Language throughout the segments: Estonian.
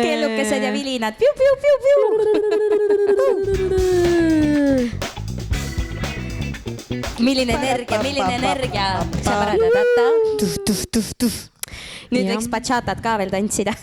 Kellukesed ja vilinad. Piu, piu, piu, piu. Milline energia. Nüüd võiks bachatat ka veel tantsida.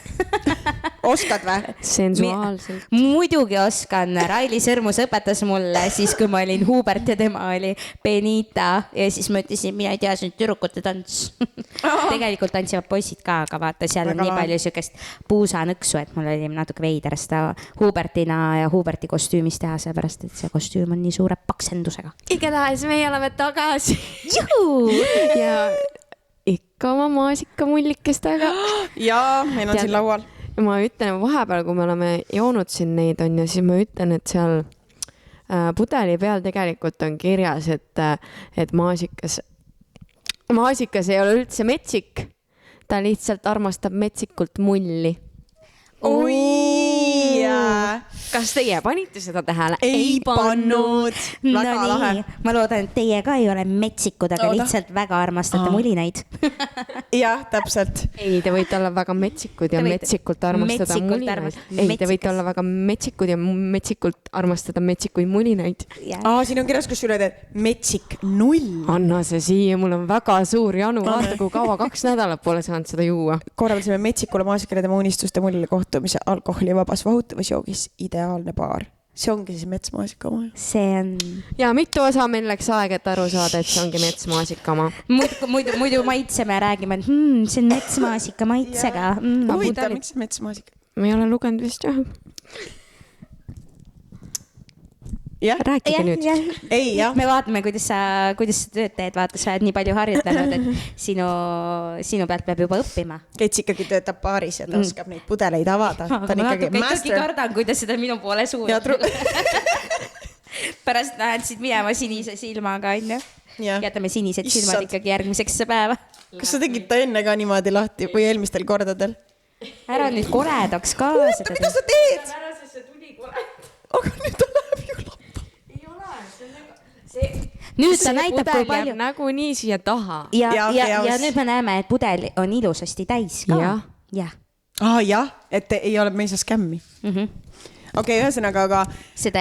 Oskad või? Sensuaalselt. Muidugi oskan. Raili Sõrmus õpetas mulle siis, kui ma olin Hubert ja tema oli Benita. Ja siis ma ütlesin, mina ei tea, see on tüdrukute tants. Tegelikult tantsivad poisid ka, aga vaata, seal on nii palju sükest puusanõksu, et mul oli natuke veider seda Hubertina ja Huberti kostüümis teha, seepärast, et see kostüüm on nii suure paksendusega. Igatahes meie oleme tagasi. Juhu! Ja ikka oma maasikamullikestega. Jaa, meil on siin laual. Ma ütlen vahepeal, kui me oleme joonud siin neid on ja siis ma ütlen, et seal pudeli peal tegelikult on kirjas, et maasikas ei ole üldse metsik. Ta lihtsalt armastab metsikult mulli. Oi! Kas teie panite seda tähele? Ei pannud. Väga lahe. Ma loodan, et teie ka ei ole metsikud, aga lihtsalt väga armastate mulinaid. Jah, täpselt. Ei, te võite olla väga metsikud ja metsikult armastada mulinaid. Ei, te võite olla väga metsikud ja metsikult armastada metsikuid mulinaid. Siin on kirjas, kus üle teed metsik 0. Anna see siia, mul on väga suur janu. Vaata, kui kaua 2 nädalat pole saanud seda juua. Korraldasime metsikule maasikale tema unistuste mullile kohtumise alkoholivabas vahutavas joogis ideaalne paar. See ongi siis metsmaasika oma. See on... Ja mitu osa meil läks aeg, et aru saada, et see ongi metsmaasika oma. Muidu maitseme ja räägime, et see on metsmaasika maitsega. Huvitav, miks see metsmaasika? Ma ei ole lugenud vist jah. Rääkige nüüd. Ei, jah. Me vaatame, kuidas sa tööd teed. Vaata, sa oled nii palju harjutanud, et sinu pealt peab juba õppima. Keits ikkagi töötab baaris ja ta oskab neid pudeleid avada. Ta on ikkagi master. Kardan, kuidas seda minu poole suudab. Pärast lähed siit minema sinise silmaga, on ju? Jätame sinised silmad ikkagi järgmiseks päeva. Kas sa tegid ta enne ka niimoodi lahti või eelmistel kordadel? Ära nüüd koledaks ka. Oota, mida sa teed? Ära see tuli kole. Aga nüüd ta läheb ju lappa. Nüüd ta näitab, kui palju nagu nii siia taha. Ja nüüd me näeme, et pudel on ilusasti täis ka. Jah, et ei ole meisa skämmi. Okei, ühesõnaga, aga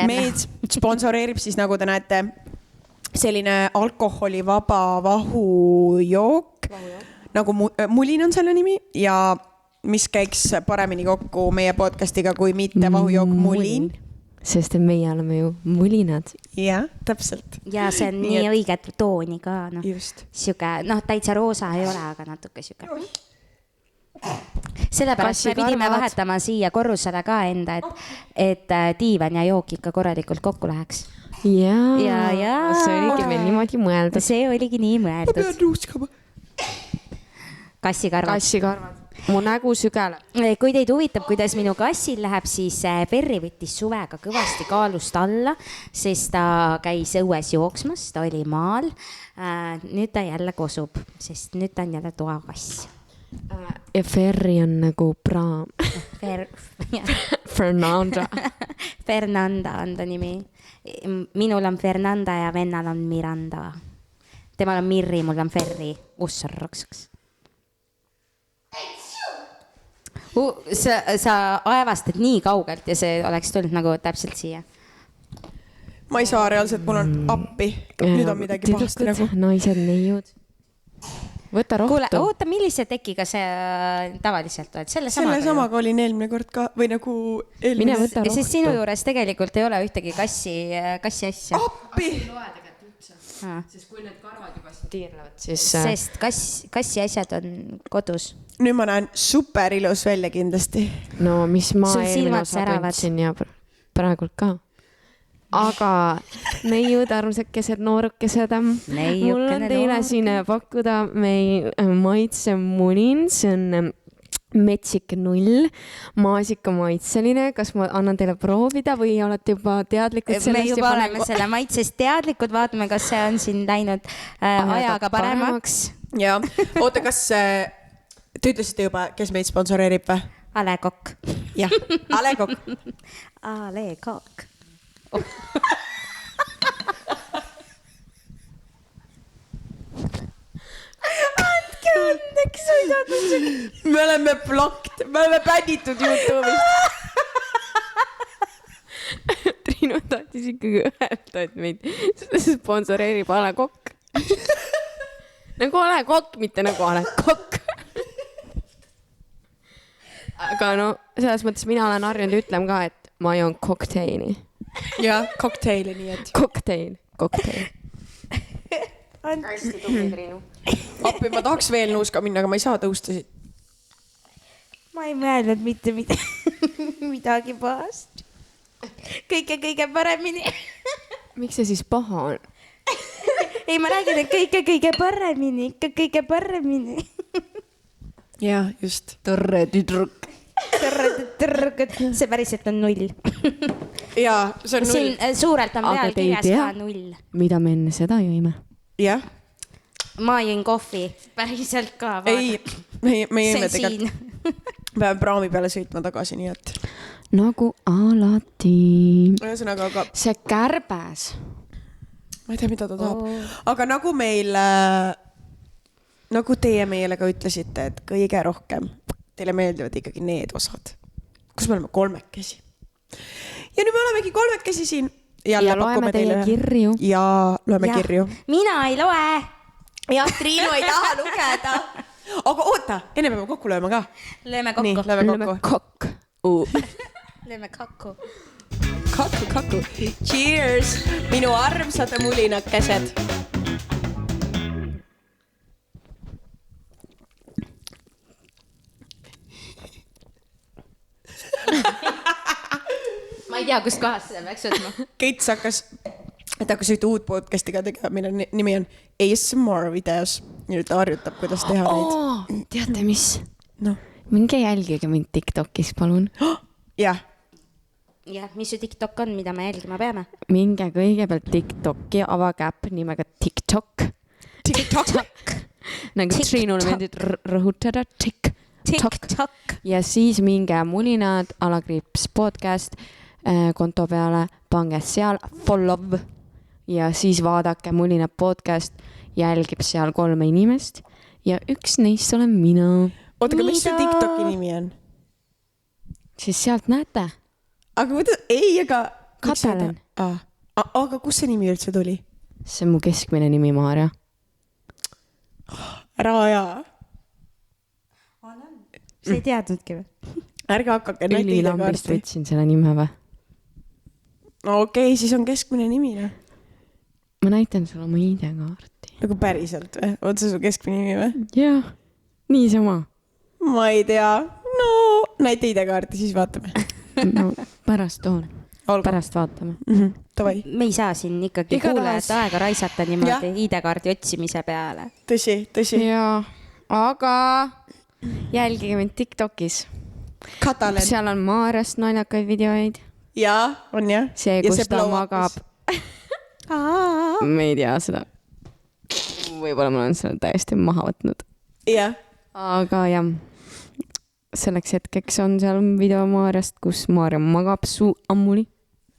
meid sponsoreerib siis, nagu te näete, selline alkoholivaba vahujook. Nagu mulin on selle nimi ja mis käiks paremini kokku meie podcastiga kui mitte vahujook mulin. Sest meie oleme ju mulinad. Jah, täpselt. Ja see on nii õiget tooni ka. Siuke, täitsa roosa ei ole, aga natuke siuke. Sellepärast me pidime vahetama siia korrusele ka enda, et diivan ja jook ikka korralikult kokku läheks. Ja. See oligi meil niimoodi mõeldud. See oligi nii mõeldud. Ma pean ruuskama. Kassikarvad. Mu nägu sügeleb. Kui teid huvitab, kuidas minu kassil läheb, siis Ferri võttis suvega kõvasti kaalust alla, sest ta käis õues jooksmas, ta oli maal. Nüüd ta jälle kosub, sest nüüd ta on jälle toakass. Ja Ferri on nagu praam. Fernanda. Fernanda on ta nimi. Minul on Fernanda ja vennal on Miranda. Temal on Mirri, mul on Ferri. Ussarraksaks. Sa aevastad nii kaugelt ja see oleks tulnud nagu täpselt siia. Ma ei saa reaalselt, mul on appi. Nüüd on midagi pahasti nagu. Naised neiud. Võta rohtu. Kuule, oota, millise tekiga see tavaliselt oled? Selle samaga olin eelmine kord ka, või nagu eelmine. Mine võta rohtu. Sest sinu juures tegelikult ei ole ühtegi kassi asja. Appi! Sest kui need karvad juba tiirlevad, siis... Sest kassi asjad on kodus. Nüüd ma näen super ilus välja kindlasti. No, mis ma eelmine osa tundsin ja praegult ka. Aga neiud, armsakesed, noorukesed, mul on teile siin pakkuda meil maitse mulin. See on metsik 0, maasikamaitseline. Kas ma annan teile proovida või olete juba teadlikud sellest? Me juba oleme selle maitsest teadlikud, vaatame, kas see on siin läinud ajaga paremaks. Ja, oota, kas te ütlesite juba, kes meid sponsoreerib või? A Le Coq. Jah, A Le Coq. A Le Coq. Andke õnneks, me oleme blocked, me oleme bännitud YouTube'ist. Triinu tahtis ikkagi öelda, et meid sponsoreerib A Le Coq. Nagu A Le Coq, mitte nagu A Le Coq. Aga no, selles mõttes mina olen harjunud ütlema ka, et ma joon kokteini. Jah, kokteili, nii et. Kokteil. Hästi tubli, Triinu. Appi, ma tahaks veel nuuska minna, aga ma ei saa tõusta siit. Ma ei mõelnud mitte midagi pahast. Kõige paremini. Miks see siis paha on? Ei, ma räägin, et kõige paremini. Jah, just. Torre tüdruk. See päriselt on 0. Jaa, see on 0. Siin suurelt on peal kirjas ka 0. Mida me enne seda jõime? Jah. Ma jõin kohvi. Päriselt ka. Ei, me jõime see on tegelikult. Peame praami peale sõitma tagasi, nii et. Nagu alati. Ühesõnaga, aga. See kärbes. Ma ei tea, mida ta tahab. Aga nagu meil, nagu teie meile ka ütlesite, et kõige rohkem teile meeldivad ikkagi need osad, kus me oleme kolmekesi. Ja nüüd me olemegi kolmekesi siin. Ja loeme teie kirju. Ja loeme kirju. Mina ei loe. Jah, Triinu ei taha lugeda. Aga oota, enne peame kokku lööma ka. Lööme kokku. Nii, lööme kokku. Lööme kokku. Kakku. Cheers, minu armsad mulinakesed. Ma ei tea, kust kohast seda peaks võtma. Keits hakkas üht uut podcast'iga tegema, mille nimi on ASMR videos. Ja nüüd ta harjutab, kuidas teha neid. Teate mis? No. Minge jälgige mind TikTokis, palun. Jah. Jah, mis su TikTok on, mida me jälgima peame? Minge kõigepealt TikToki, avage äpp nimega TikTok. Nagu Triinule meeldib rõhutada TikTok. Ja siis minge Mulinad _ podcast konto peale, pange seal follow ja siis vaadake Mulinad podcast, jälgib seal 3 inimest ja üks neist olen mina. Oota, aga mis su TikToki nimi on? Siis sealt näete. Aga kuidas? Ei, aga... Katelen. Aga kus see nimi üldse tuli? See on mu keskmine nimi, Maarja. Ära aja. Sa ei teadnudki või? Ärge hakake näite Ülilambist ID-kaarti. võtsin selle nime või? Okei, siis on keskmine nimi. Ma näitan sulle oma ID-kaarti. Nagu päriselt või? On see su keskmine nimi või? Jah, niisama. Ma ei tea. No, näite ID-kaarti, siis vaatame. No, pärast toon. Pärast vaatame. Tavai. Me ei saa siin ikkagi kuulajat aega raisata niimoodi ID-kaardi otsimise peale. Tõsi. Jaa, aga jälgige mind TikTokis. Katalen. Seal on Maarjast naljakaid videoid. Jaa, on jah. See, kus ta magab. Me ei tea seda. Võib-olla ma olen selle täiesti maha võtnud. Jah. Aga jah, selleks hetkeks on seal video Maarjast, kus Maarja magab su ammuli.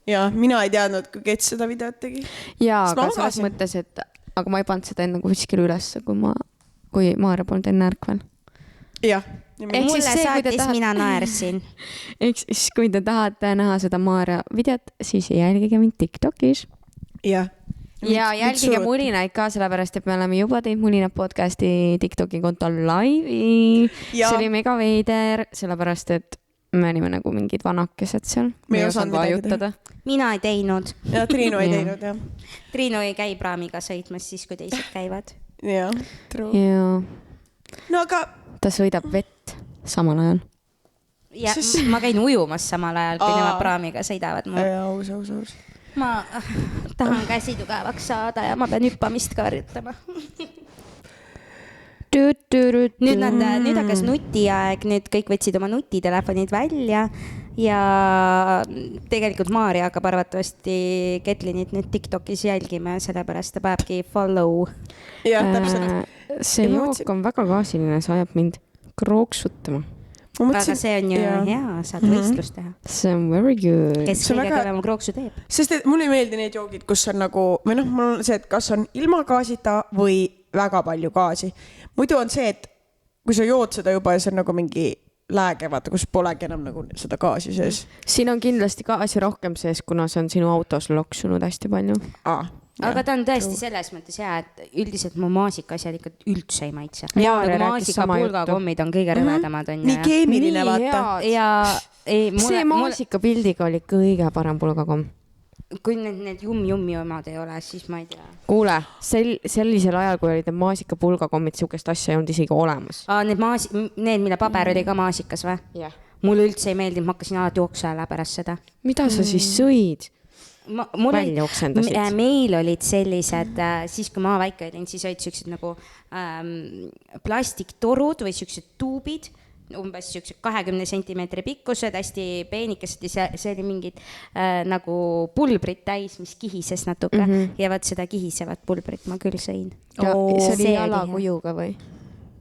Jaa, mina ei teadnud, kui Kets seda videot tegi. Jaa, aga selles mõttes, et aga ma ei pannud seda enne kuskil üles, kui Maarja polnud enne ärkvel. Jah. Mulle saatis, mina naersin. Eks siis, kui te tahate näha seda Maarja videot, siis jälgige mind TikTokis. Jah. Ja jälgige Mulinaid ka, sellepärast, et me oleme juba teinud Mulinad podcasti TikToki kontol laivi. See oli mega veider, sellepärast, et me olime nagu mingid vanakesed seal. Me ei osanud vajutada. Mina ei teinud. Ja Triinu ei teinud, jah. Triinu ei käi praamiga sõitmas siis, kui teised käivad. Jah, true. Ja No aga... Ta sõidab vett samal ajal. Ja ma käin ujumas samal ajal, kui nemad praamiga sõidavad. Aus. Ma tahan käsi tugevaks saada ja ma pean hüppamist ka harjutama. nüüd hakkas nutiaeg, nüüd kõik võtsid oma nutitelefonid välja ja tegelikult Maarja hakkab arvatavasti Ketlinit nüüd TikTokis jälgima, sellepärast ta panebki follow. Jah, täpselt. See jook on väga gaasiline, see ajab mind krooksutama. Aga see on ju hea, saad võistlust teha. See on very good. Kes kõige kõvema krooksu teeb. Sest et mulle ei meeldi neid joogid, kus on nagu, või noh, mul on see, et kas on ilma gaasita või väga palju gaasi. Muidu on see, et kui sa jood seda juba ja see on nagu mingi lääge, vaata, kus polegi enam nagu seda gaasi sees. Siin on kindlasti gaasi rohkem sees, kuna see on sinu autos loksunud hästi palju. Aga ta on tõesti selles mõttes hea, et üldiselt mu maasikasjalikud üldse ei maitse. Maasika pulgakommid on kõige rõvedamad. Nii keemiline, vaata. See maasika pildiga oli kõige parem pulgakomm. Kui need jummi omad ei ole, siis ma ei tea. Kuule, sellisel ajal, kui olid need maasika pulgakommid, sihukest asja ei olnud isegi olemas. Need, mille paber oli ka maasikas või? Jah. Mulle üldse ei meeldinud, ma hakkasin alati jooksa pärast seda. Mida sa siis sõid? Välja oksendasid. Meil olid sellised, siis kui ma väike olin, siis olid sellised nagu plastiktorud või sellised tuubid, umbes 20 sentimeetri pikkused, hästi peenikesed ja see oli mingid nagu pulbrit täis, mis kihises natuke ja vaat seda kihisevat pulbrit ma küll sõin. See oli jalakujuga või?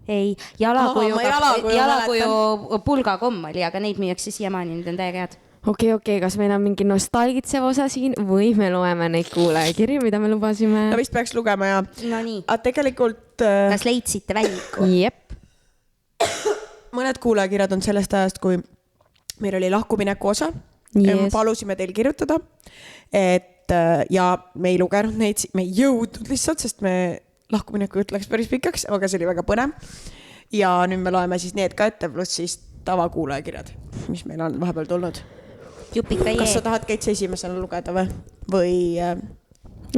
Ei, jalakuju pulgakomm oli, aga neid müüakse siiamaani, need on täiega head. Okei, kas meil on mingi nostalgitsev osa siin või me loeme neid kuulajakirju, mida me lubasime? No vist peaks lugema ja... No nii. Aga tegelikult... Kas leidsite välliku? Jep. Mõned kuulajakirjad on sellest ajast, kui meil oli lahkumineku osa. Yes. Palusime teil kirjutada. Ja me ei lugenud neid, me ei jõudnud lihtsalt, sest me lahkumineku jutt läks päris pikaks, aga see oli väga põnev. Ja nüüd me loeme siis need ka ette, pluss siis tavakuulajakirjad, mis meil on vahepeal tulnud. Kas sa tahad Keits esimesena lugeda või?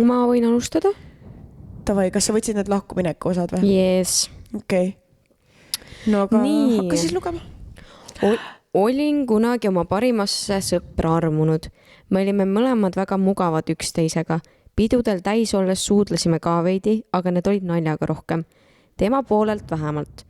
Ma võin alustada. Tavai, kas sa võtsid need lahkumineku osad või? Yes. Okei. No aga hakka siis lugema. Olin kunagi oma parimasse sõpra armunud. Me olime mõlemad väga mugavad üksteisega. Pidudel täis olles suudlesime ka veidi, aga need olid naljaga rohkem. Tema poolelt vähemalt.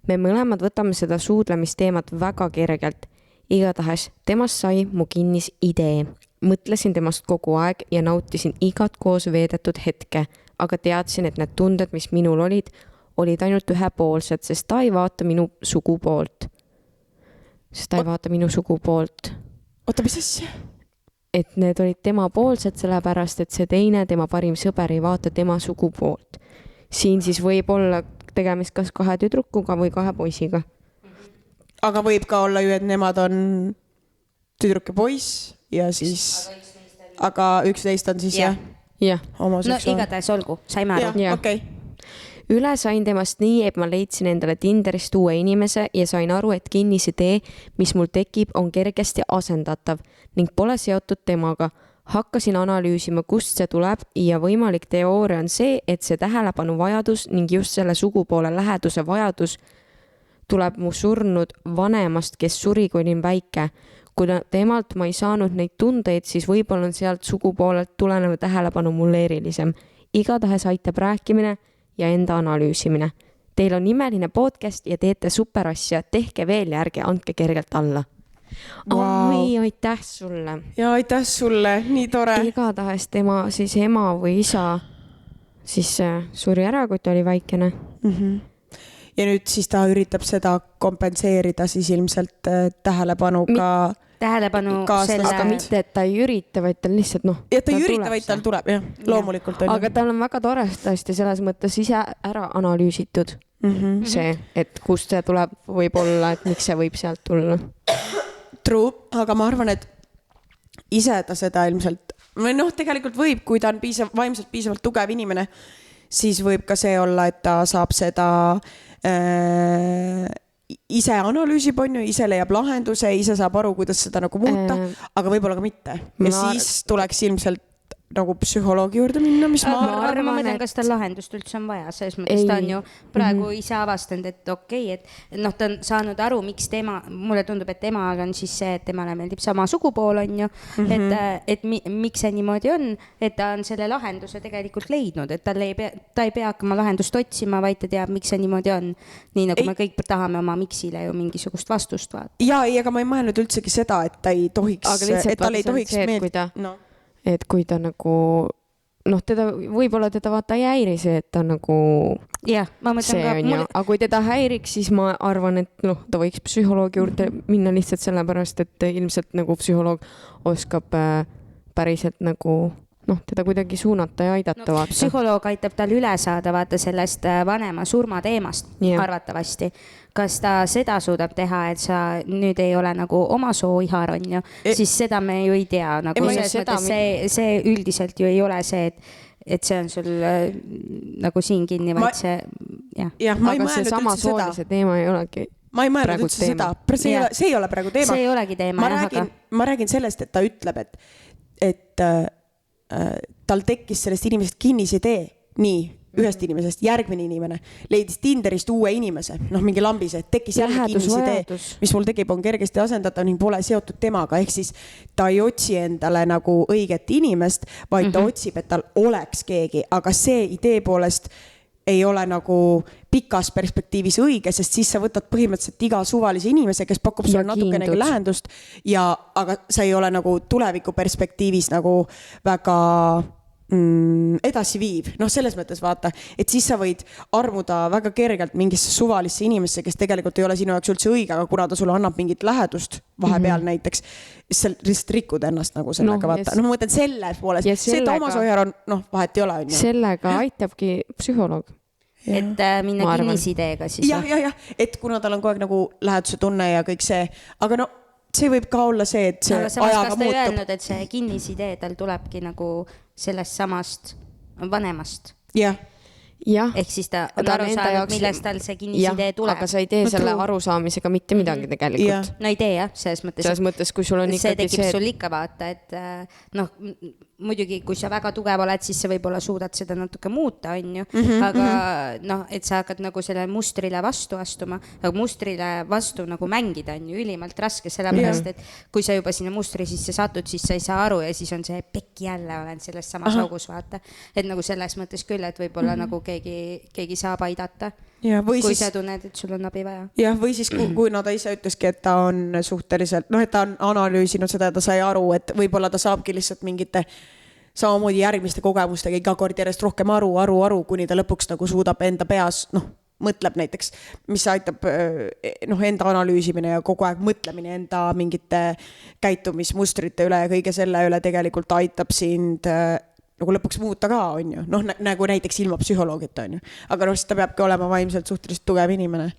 Me mõlemad võtame seda suudlemisteemat väga kergelt. Igatahes temast sai mu kinnis idee. Mõtlesin temast kogu aeg ja nautisin igat koos veedetud hetke, aga teadsin, et need tunded, mis minul olid ainult ühepoolsed, sest ta ei vaata minu sugupoolt. Oota, mis asja? Et need olid tema poolsed, sellepärast, et see teine, tema parim sõber ei vaata tema sugupoolt. Siin siis võib olla tegemist kas 2 tüdrukuga või 2 poisiga. Aga võib ka olla ju, et nemad on tüdruk ja poiss ja siis... Aga üks neist on siis jah? No igatahes olgu, saime aru. Okay. Üle sain temast nii, et ma leidsin endale Tinderist uue inimese ja sain aru, et kinnisidee, mis mul tekib, on kergesti asendatav ning pole seotud temaga. Hakkasin analüüsima, kust see tuleb ja võimalik teooria on see, et see tähelepanu vajadus ning just selle sugupoole läheduse vajadus tuleb mu surnud vanemast, kes suri, kui olin väike. Kuna temalt ma ei saanud neid tundeid, siis võib-olla on sealt sugupoolelt tulenev tähelepanu mulle erilisem. Igatahes aitab rääkimine ja enda analüüsimine. Teil on imeline podcast ja teete super asja. Tehke veel ja ärge andke kergelt alla. Wow. Aitäh sulle. Ja aitäh sulle, nii tore. Igatahes tema siis ema või isa siis suri ära, kui ta oli väikene. Ja nüüd siis ta üritab seda kompenseerida siis ilmselt tähelepanuga. Aga mitte, et ta ei ürita, vaid ta lihtsalt Ja ta ei ürita, vaid tal tuleb, jah. Loomulikult on. Aga tal on väga torestasti selles mõttes ise ära analüüsitud see, et kust see tuleb võib-olla, et miks see võib sealt tulla. True, aga ma arvan, et ise ta seda ilmselt, või tegelikult võib, kui ta on vaimselt piisavalt tugev inimene, siis võib ka see olla, et ta saab seda ise analüüsib, ise leiab lahenduse, ise saab aru, kuidas seda nagu muuta, aga võib-olla ka mitte. Ja siis tuleks ilmselt nagu psühholoogi juurde minna, mis ma arvan, ma mõtlen, kas tal lahendust üldse on vaja, selles mõttes ta on ju praegu ise avastanud, et okei, et noh, ta on saanud aru, miks mulle tundub, et temal on siis see, et temale meeldib sama sugupool, on ju, et miks see niimoodi on, et ta on selle lahenduse tegelikult leidnud, et ta ei pea hakkama lahendust otsima, vaid ta teab, miks see niimoodi on. Nii nagu me kõik tahame oma miksile ju mingisugust vastust vaata. Ja, aga ma ei mõelnud üldsegi seda, et ta ei tohiks, et tal ei tohiks meeldida. Et kui ta nagu, noh, võib-olla teda vaata ei häiri see, et ta nagu see on ju, aga kui teda häiriks, siis ma arvan, et noh, ta võiks psühholoogi juurde minna lihtsalt sellepärast, et ilmselt nagu psühholoog oskab päriselt nagu noh, teda kuidagi suunata ja aidata vaata. Psühholoog aitab tal üle saada vaata sellest vanema surma teemast arvatavasti. Kas ta seda suudab teha, et sa nüüd ei ole nagu oma sooihar on ju, siis seda me ju ei tea. Nagu see üldiselt ju ei ole see, et see on sul nagu siin kinni, vaid see, jah. Aga see sama soolise teema ei olegi. Ma ei mõelnud üldse seda, see ei ole praegu teema. See ei olegi teema, ma räägin sellest, et ta ütleb, et tal tekkis sellest inimesest kinnisidee, nii, ühest inimesest, järgmine inimene, leidis Tinderist uue inimese, noh, mingi lambise, tekkis jälle kinnisidee, mis mul tekib, on kergesti asendatav ning pole seotud temaga, ehk siis ta ei otsi endale nagu õiget inimest, vaid ta otsib, et tal oleks keegi, aga see idee poolest ei ole nagu pikas perspektiivis õige, sest siis sa võtad põhimõtteliselt iga suvalise inimese, kes pakub sulle natukenegi lähendust aga sa ei ole nagu tuleviku perspektiivis nagu väga edasi viiv. Noh, selles mõttes vaata, et siis sa võid armuda väga kergelt mingisse suvalisse inimesse, kes tegelikult ei ole sinu jaoks üldse õige, aga kuna ta sulle annab mingit lähedust vahepeal näiteks, siis lihtsalt rikud ennast nagu sellega vaata. No ma mõtlen selle poolest, see Toomas Ojar on, noh, vahet ei ole. Sellega aitabki psühholoog. Et minna kinnisideega siis. Ja, et kuna tal on kogu aeg nagu läheduse tunne ja kõik see, aga no see võib ka olla see, et see ajaga muutub. Öelnud, et see kinnisidee tal tulebki nagu sellest samast vanemast. Jah. Ehk siis ta on aru saanud, millest tal see kinnisidee tuleb. Aga sa ei tee selle arusaamisega mitte midagi tegelikult. No ei tee jah, selles mõttes, kui sul on ikkagi see tekib sul ikka vaata, et noh, muidugi, kui sa väga tugev oled, siis sa võib-olla suudad seda natuke muuta, on ju, aga noh, et sa hakkad nagu selle mustrile vastu astuma, aga mustrile vastu nagu mängida on ju ülimalt raske, sellepärast, et kui sa juba sinna mustri sisse satud, siis sa ei saa aru ja siis on see pekki jälle olen selles samas augus, vaata. Et nagu selles mõttes küll, et võib-olla nagu keegi saab aidata. Kui siis, sa tunned, et sul on abi vaja. Jah, või siis kui ta ise ütleski, et ta on suhteliselt, noh, et ta on analüüsinud seda ja ta sai aru, et võib-olla ta saabki lihtsalt mingite samamoodi järgmiste kogemustega iga kord järjest rohkem aru, kuni ta lõpuks nagu suudab enda peas, noh, mõtleb näiteks, mis aitab noh, enda analüüsimine ja kogu aeg mõtlemine enda mingite käitumismustrite üle ja kõige selle üle tegelikult aitab sind nagu lõpuks muuta ka, on ju. Noh, nagu näiteks ilma psühholoogita, on ju. Aga noh, ta peabki olema vaimselt suhteliselt tugev inimene.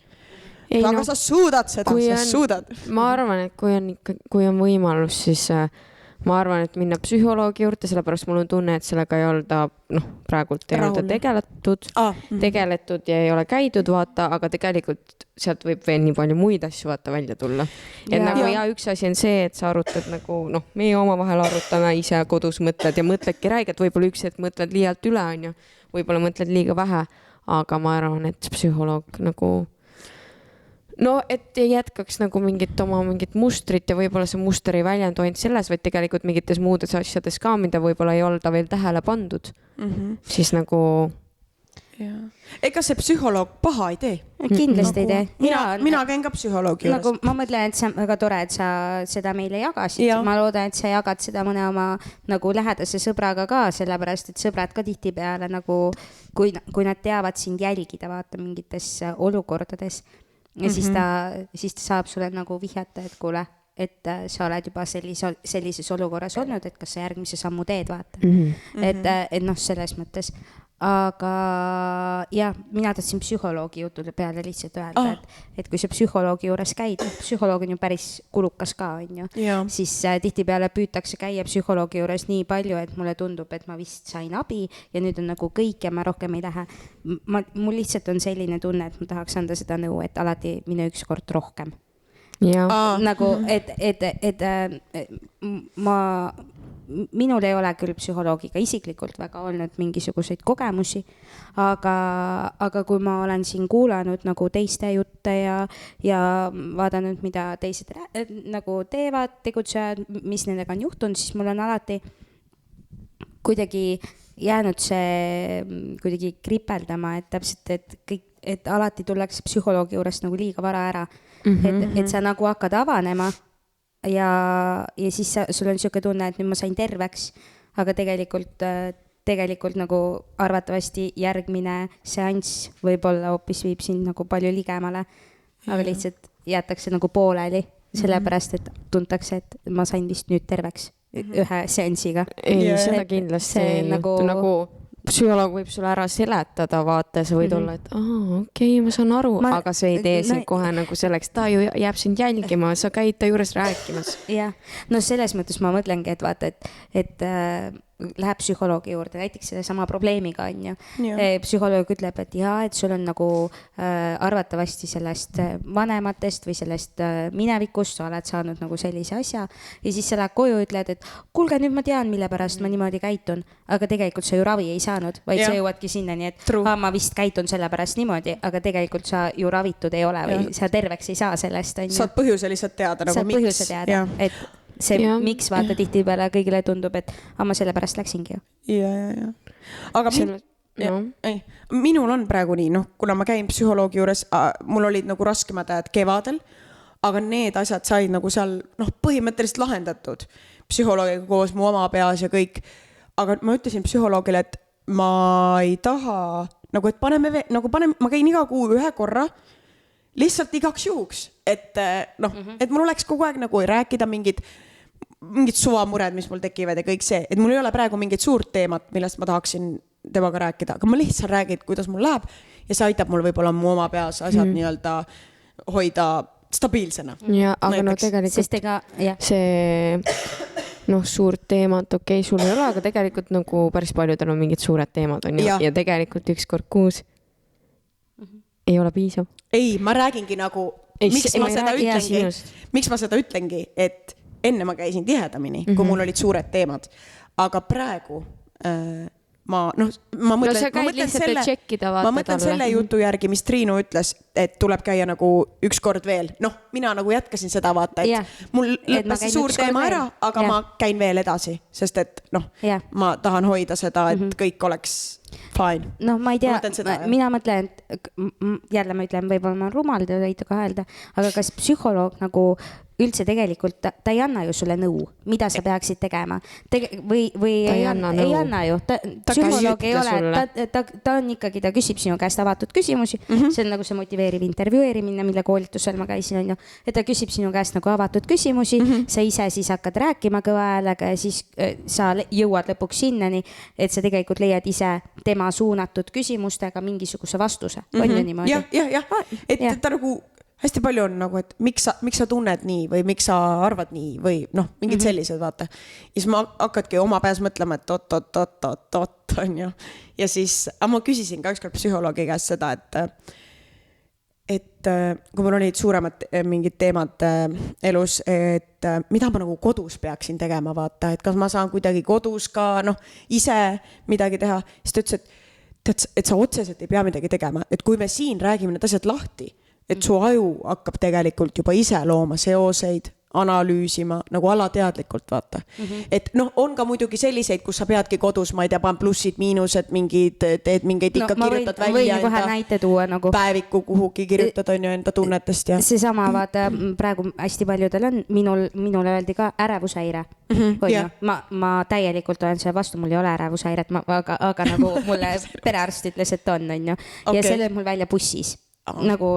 Aga sa suudad seda, suudad. Ma arvan, et kui on võimalus, siis ma arvan, et minna psühholoogi juurde, sellepärast mul on tunne, et sellega ei olda, noh, praegult ei olda tegeletud ja ei ole käidud, vaata, aga tegelikult sealt võib veel nii palju muid asju vaata välja tulla. Et nagu üks asi on see, et sa arutad nagu, noh, meie omavahel arutame ise kodus mõtled ja mõtledki räiget, võib-olla üks hetk mõtled liialt üle, on ju, võib-olla mõtled liiga vähe, aga ma arvan, et psühholoog nagu no, et ei jätkaks nagu mingit mustrit ja võib-olla see muster ei väljendu ainult selles, vaid tegelikult mingites muudes asjades ka, mida võib-olla ei olda veel tähele pandud. Siis nagu... Ega see psühholoog paha ei tee? Kindlasti ei tee. Mina käin ka psühholoogi juures. Nagu ma mõtlen, et see on väga tore, et sa seda meile jagasid. Ma loodan, et sa jagad seda mõne oma nagu lähedase sõbraga ka, sellepärast, et sõbrad ka tihtipeale nagu, kui nad teavad sind jälgida, vaata mingites olukordades. Ja siis ta saab sulle nagu vihjata, et kuule, et sa oled juba sellises olukorras olnud, et kas sa järgmise sammu teed, vaata. Et noh, selles mõttes. Aga jah, mina tahtsin psühholoogi jutude peale lihtsalt öelda, et kui sa psühholoogi juures käid, psühholoog on ju päris kulukas ka, on ju, siis tihtipeale püütakse käia psühholoogi juures nii palju, et mulle tundub, et ma vist sain abi ja nüüd on nagu kõik ja ma rohkem ei lähe. Mul lihtsalt on selline tunne, et ma tahaks anda seda nõu, et alati mine üks kord rohkem. Nagu, et ma minul ei ole küll psühholoogiga isiklikult väga olnud mingisuguseid kogemusi, aga kui ma olen siin kuulanud nagu teiste jutte ja vaadanud, mida teised nagu teevad, tegutsevad, mis nendega on juhtunud, siis mul on alati kuidagi jäänud see kuidagi kripeldama, et täpselt, et alati tullakse psühholoogi juurest nagu liiga vara ära. Et sa nagu hakkad avanema ja siis sul on niisugune tunne, et nüüd ma sain terveks, aga tegelikult nagu arvatavasti järgmine seanss võib-olla hoopis viib sind nagu palju ligemale, aga lihtsalt jäetakse nagu pooleli, sellepärast et tuntakse, et ma sain vist nüüd terveks ühe seansiga. Ei, seda kindlasti nagu psühholoog võib sulle ära seletada, vaata, sa võid olla, et okei, ma saan aru, aga see ei tee sind kohe nagu selleks, ta ju jääb sind jälgima, sa käid ta juures rääkimas. Jah, no selles mõttes ma mõtlengi, et vaata, et läheb psühholoogi juurde, näiteks selle sama probleemiga on ju. Psühholoog ütleb, et et sul on nagu arvatavasti sellest vanematest või sellest minevikust, sa oled saanud nagu sellise asja ja siis sa lähed koju ja ütled, et kuulge, nüüd ma tean, mille pärast ma niimoodi käitun, aga tegelikult sa ju ravi ei saanud, vaid sa jõuadki sinnani, et ma vist käitun selle pärast niimoodi, aga tegelikult sa ju ravitud ei ole või sa terveks ei saa sellest. Saad põhjuse lihtsalt teada, nagu miks. Et see miks vaata tihtipeale kõigile tundub, et ma selle pärast läksingi ju. Ja. Aga minul on praegu nii, kuna ma käin psühholoogi juures, mul olid nagu raskemad ajad kevadel, aga need asjad said nagu seal põhimõtteliselt lahendatud psühholoogiga koos mu oma peas ja kõik. Aga ma ütlesin psühholoogile, et ma ei taha, nagu et ma käin iga kuu ühe korra, lihtsalt igaks juhuks, et et mul oleks kogu aeg nagu rääkida mingid suvamured, mis mul tekivad ja kõik see, et mul ei ole praegu mingit suurt teemat, millest ma tahaksin temaga rääkida, aga ma lihtsalt räägin, kuidas mul läheb ja see aitab mul võib-olla mu oma peas asjad nii-öelda hoida stabiilsena. Ja, aga no tegelikult see suurt teemat, okei, sul ei ole, aga tegelikult nagu päris paljudel on mingid suured teemad on ja tegelikult üks kord kuus ei ole piisav. Ei, ma räägingi nagu, miks ma seda ütlengi, et enne ma käisin tihedamini, kui mul olid suured teemad. Aga praegu ma mõtlen selle jutu järgi, mis Triinu ütles, et tuleb käia nagu üks kord veel. Mina nagu jätkasin seda vaata, et mul lõppes suur teema ära, aga ma käin veel edasi, sest et ma tahan hoida seda, et kõik oleks fine. Ma ei tea, mina mõtlen, et jälle ma ütlen, võib-olla ma olen rumal, te võite ka öelda, aga kas psühholoog nagu üldse tegelikult, ta ei anna ju sulle nõu, mida sa peaksid tegema. Või ei anna ju. Psühholoog ei ole, ta on ikkagi, ta küsib sinu käest avatud küsimusi. See on nagu see motiveeriv intervjueerimine, mille koolitusel ma käisin, on ju. Et ta küsib sinu käest nagu avatud küsimusi, sa ise siis hakkad rääkima kõva häälega ja siis sa jõuad lõpuks sinnani, et sa tegelikult leiad ise tema suunatud küsimustega mingisuguse vastuse. On ju niimoodi? Jah. Et ta nagu hästi palju on nagu, et miks sa tunned nii või miks sa arvad nii või mingid sellised, vaata. Ja siis ma hakkadki oma peas mõtlema, et oot, on ju. Ja siis, ma küsisin ka ükskord psühholoogi käest seda, et kui mul olid suuremad mingid teemad elus, et mida ma nagu kodus peaksin tegema, vaata, et kas ma saan kuidagi kodus ka ise midagi teha. Siis ta ütles, et sa otseselt ei pea midagi tegema, et kui me siin räägime need asjad lahti, et su aju hakkab tegelikult juba ise looma seoseid, analüüsima, nagu alateadlikult, vaata. Et on ka muidugi selliseid, kus sa peadki kodus, ma ei tea, pan plussid, miinused, teed mingeid ikka kirjutad välja enda päeviku kuhugi kirjutad, on ju, enda tunnetest. See sama, vaata, praegu hästi paljudel on, minule öeldi ka ärevushäire. Ma täielikult olen selle vastu, mul ei ole ärevushäiret, aga nagu mulle perearst ütles, et on ju. Ja see lööb mul välja bussis. Nagu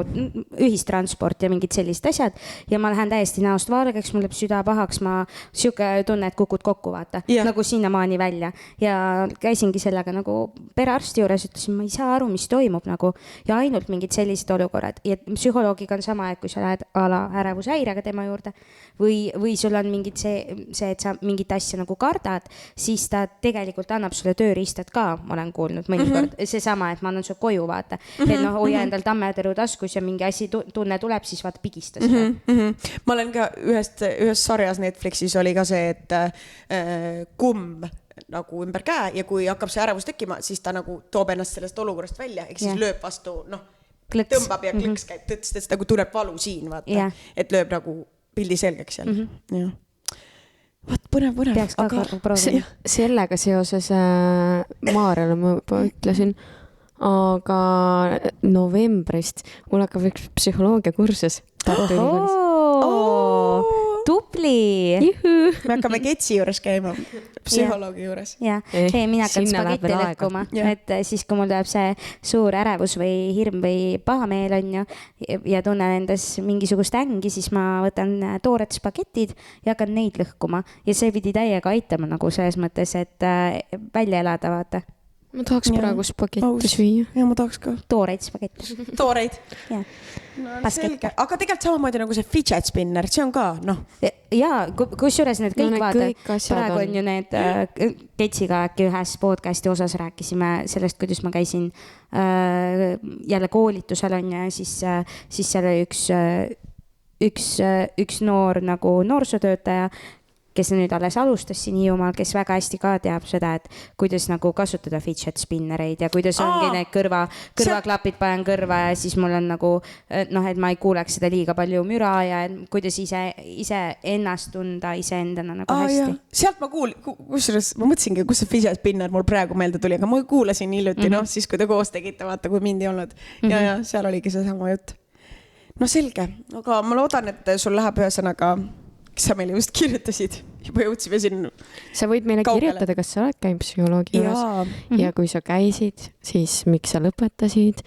ühistransport ja mingid sellised asjad ja ma lähen täiesti näost valgeks, mul läheb süda pahaks, ma siuke tunne, et kukud kokku, vaata, nagu sinnamaani välja ja käisingi sellega nagu perearsti juures, ütlesin, ma ei saa aru, mis toimub nagu ja ainult mingid sellised olukorrad ja psühholoogiga on sama, et kui sa lähed ärevushäirega tema juurde või sul on mingid see, et sa mingit asja nagu kardad, siis ta tegelikult annab sulle tööriistad ka, ma olen kuulnud mõnikord, see sama, et ma annan su koju, vaata, et hoia endal tamme kaelateru taskus ja mingi asi tunne tuleb, siis vaata pigista seda. Ma olen ka ühes sarjas Netflixis oli ka see, et kumm nagu ümber käe ja kui hakkab see ärevus tekkima, siis ta nagu toob ennast sellest olukorrast välja, ehk siis lööb vastu, tõmbab ja klõks käib, tõttis nagu tuleb valu siin, vaata, et lööb nagu pildi selgeks seal. Vaat põnev. Peaks ka proovima. Sellega seoses Maarjale ma juba ütlesin, aga novembrist mul hakkab üks psühholoogiakursus Tartu Ülikoolis. Tubli! Me hakkame Ketsi juures käima, psühholoogi juures. Mina hakkan spagetti lõhkuma, et siis kui mul tuleb see suur ärevus või hirm või pahameel on ju ja tunnen endas mingisugust ängi, siis ma võtan toored spagetid ja hakkan neid lõhkuma ja see pidi täiega aitama nagu selles mõttes, et välja elada, vaata. Ma tahaks praegu spagetti süüa. Ja ma tahaks ka. Tooreid spagetti. Tooreid? Selge. Aga tegelikult samamoodi nagu see fidget spinner, see on ka, Jaa, kus juures need kõik vaata. Praegu on ju need Ketsiga äkki ühes podcasti osas rääkisime sellest, kuidas ma käisin jälle koolitusel on ja siis seal oli üks noor nagu noorsootöötaja, kes nüüd alles alustas siin Hiiumaal, kes väga hästi ka teab seda, et kuidas nagu kasutada fidget spinnereid ja kuidas ongi need kõrvaklapid panen kõrva ja siis mul on nagu, et ma ei kuuleks seda liiga palju müra ja kuidas ise ennast tunda iseendana nagu hästi. Sealt ma ma mõtlesingi, kus see fidget spinner mul praegu meelde tuli, aga ma kuulasin hiljuti, siis kui te koos tegite, vaata, kui mind ei olnud. Ja seal oligi see sama jutt. Selge, aga ma loodan, et sul läheb ühesõnaga kes sa meile just kirjutasid, juba jõudsime siin sa võid meile kirjutada, kas sa oled käinud psühholoogi juures ja kui sa käisid, siis miks sa lõpetasid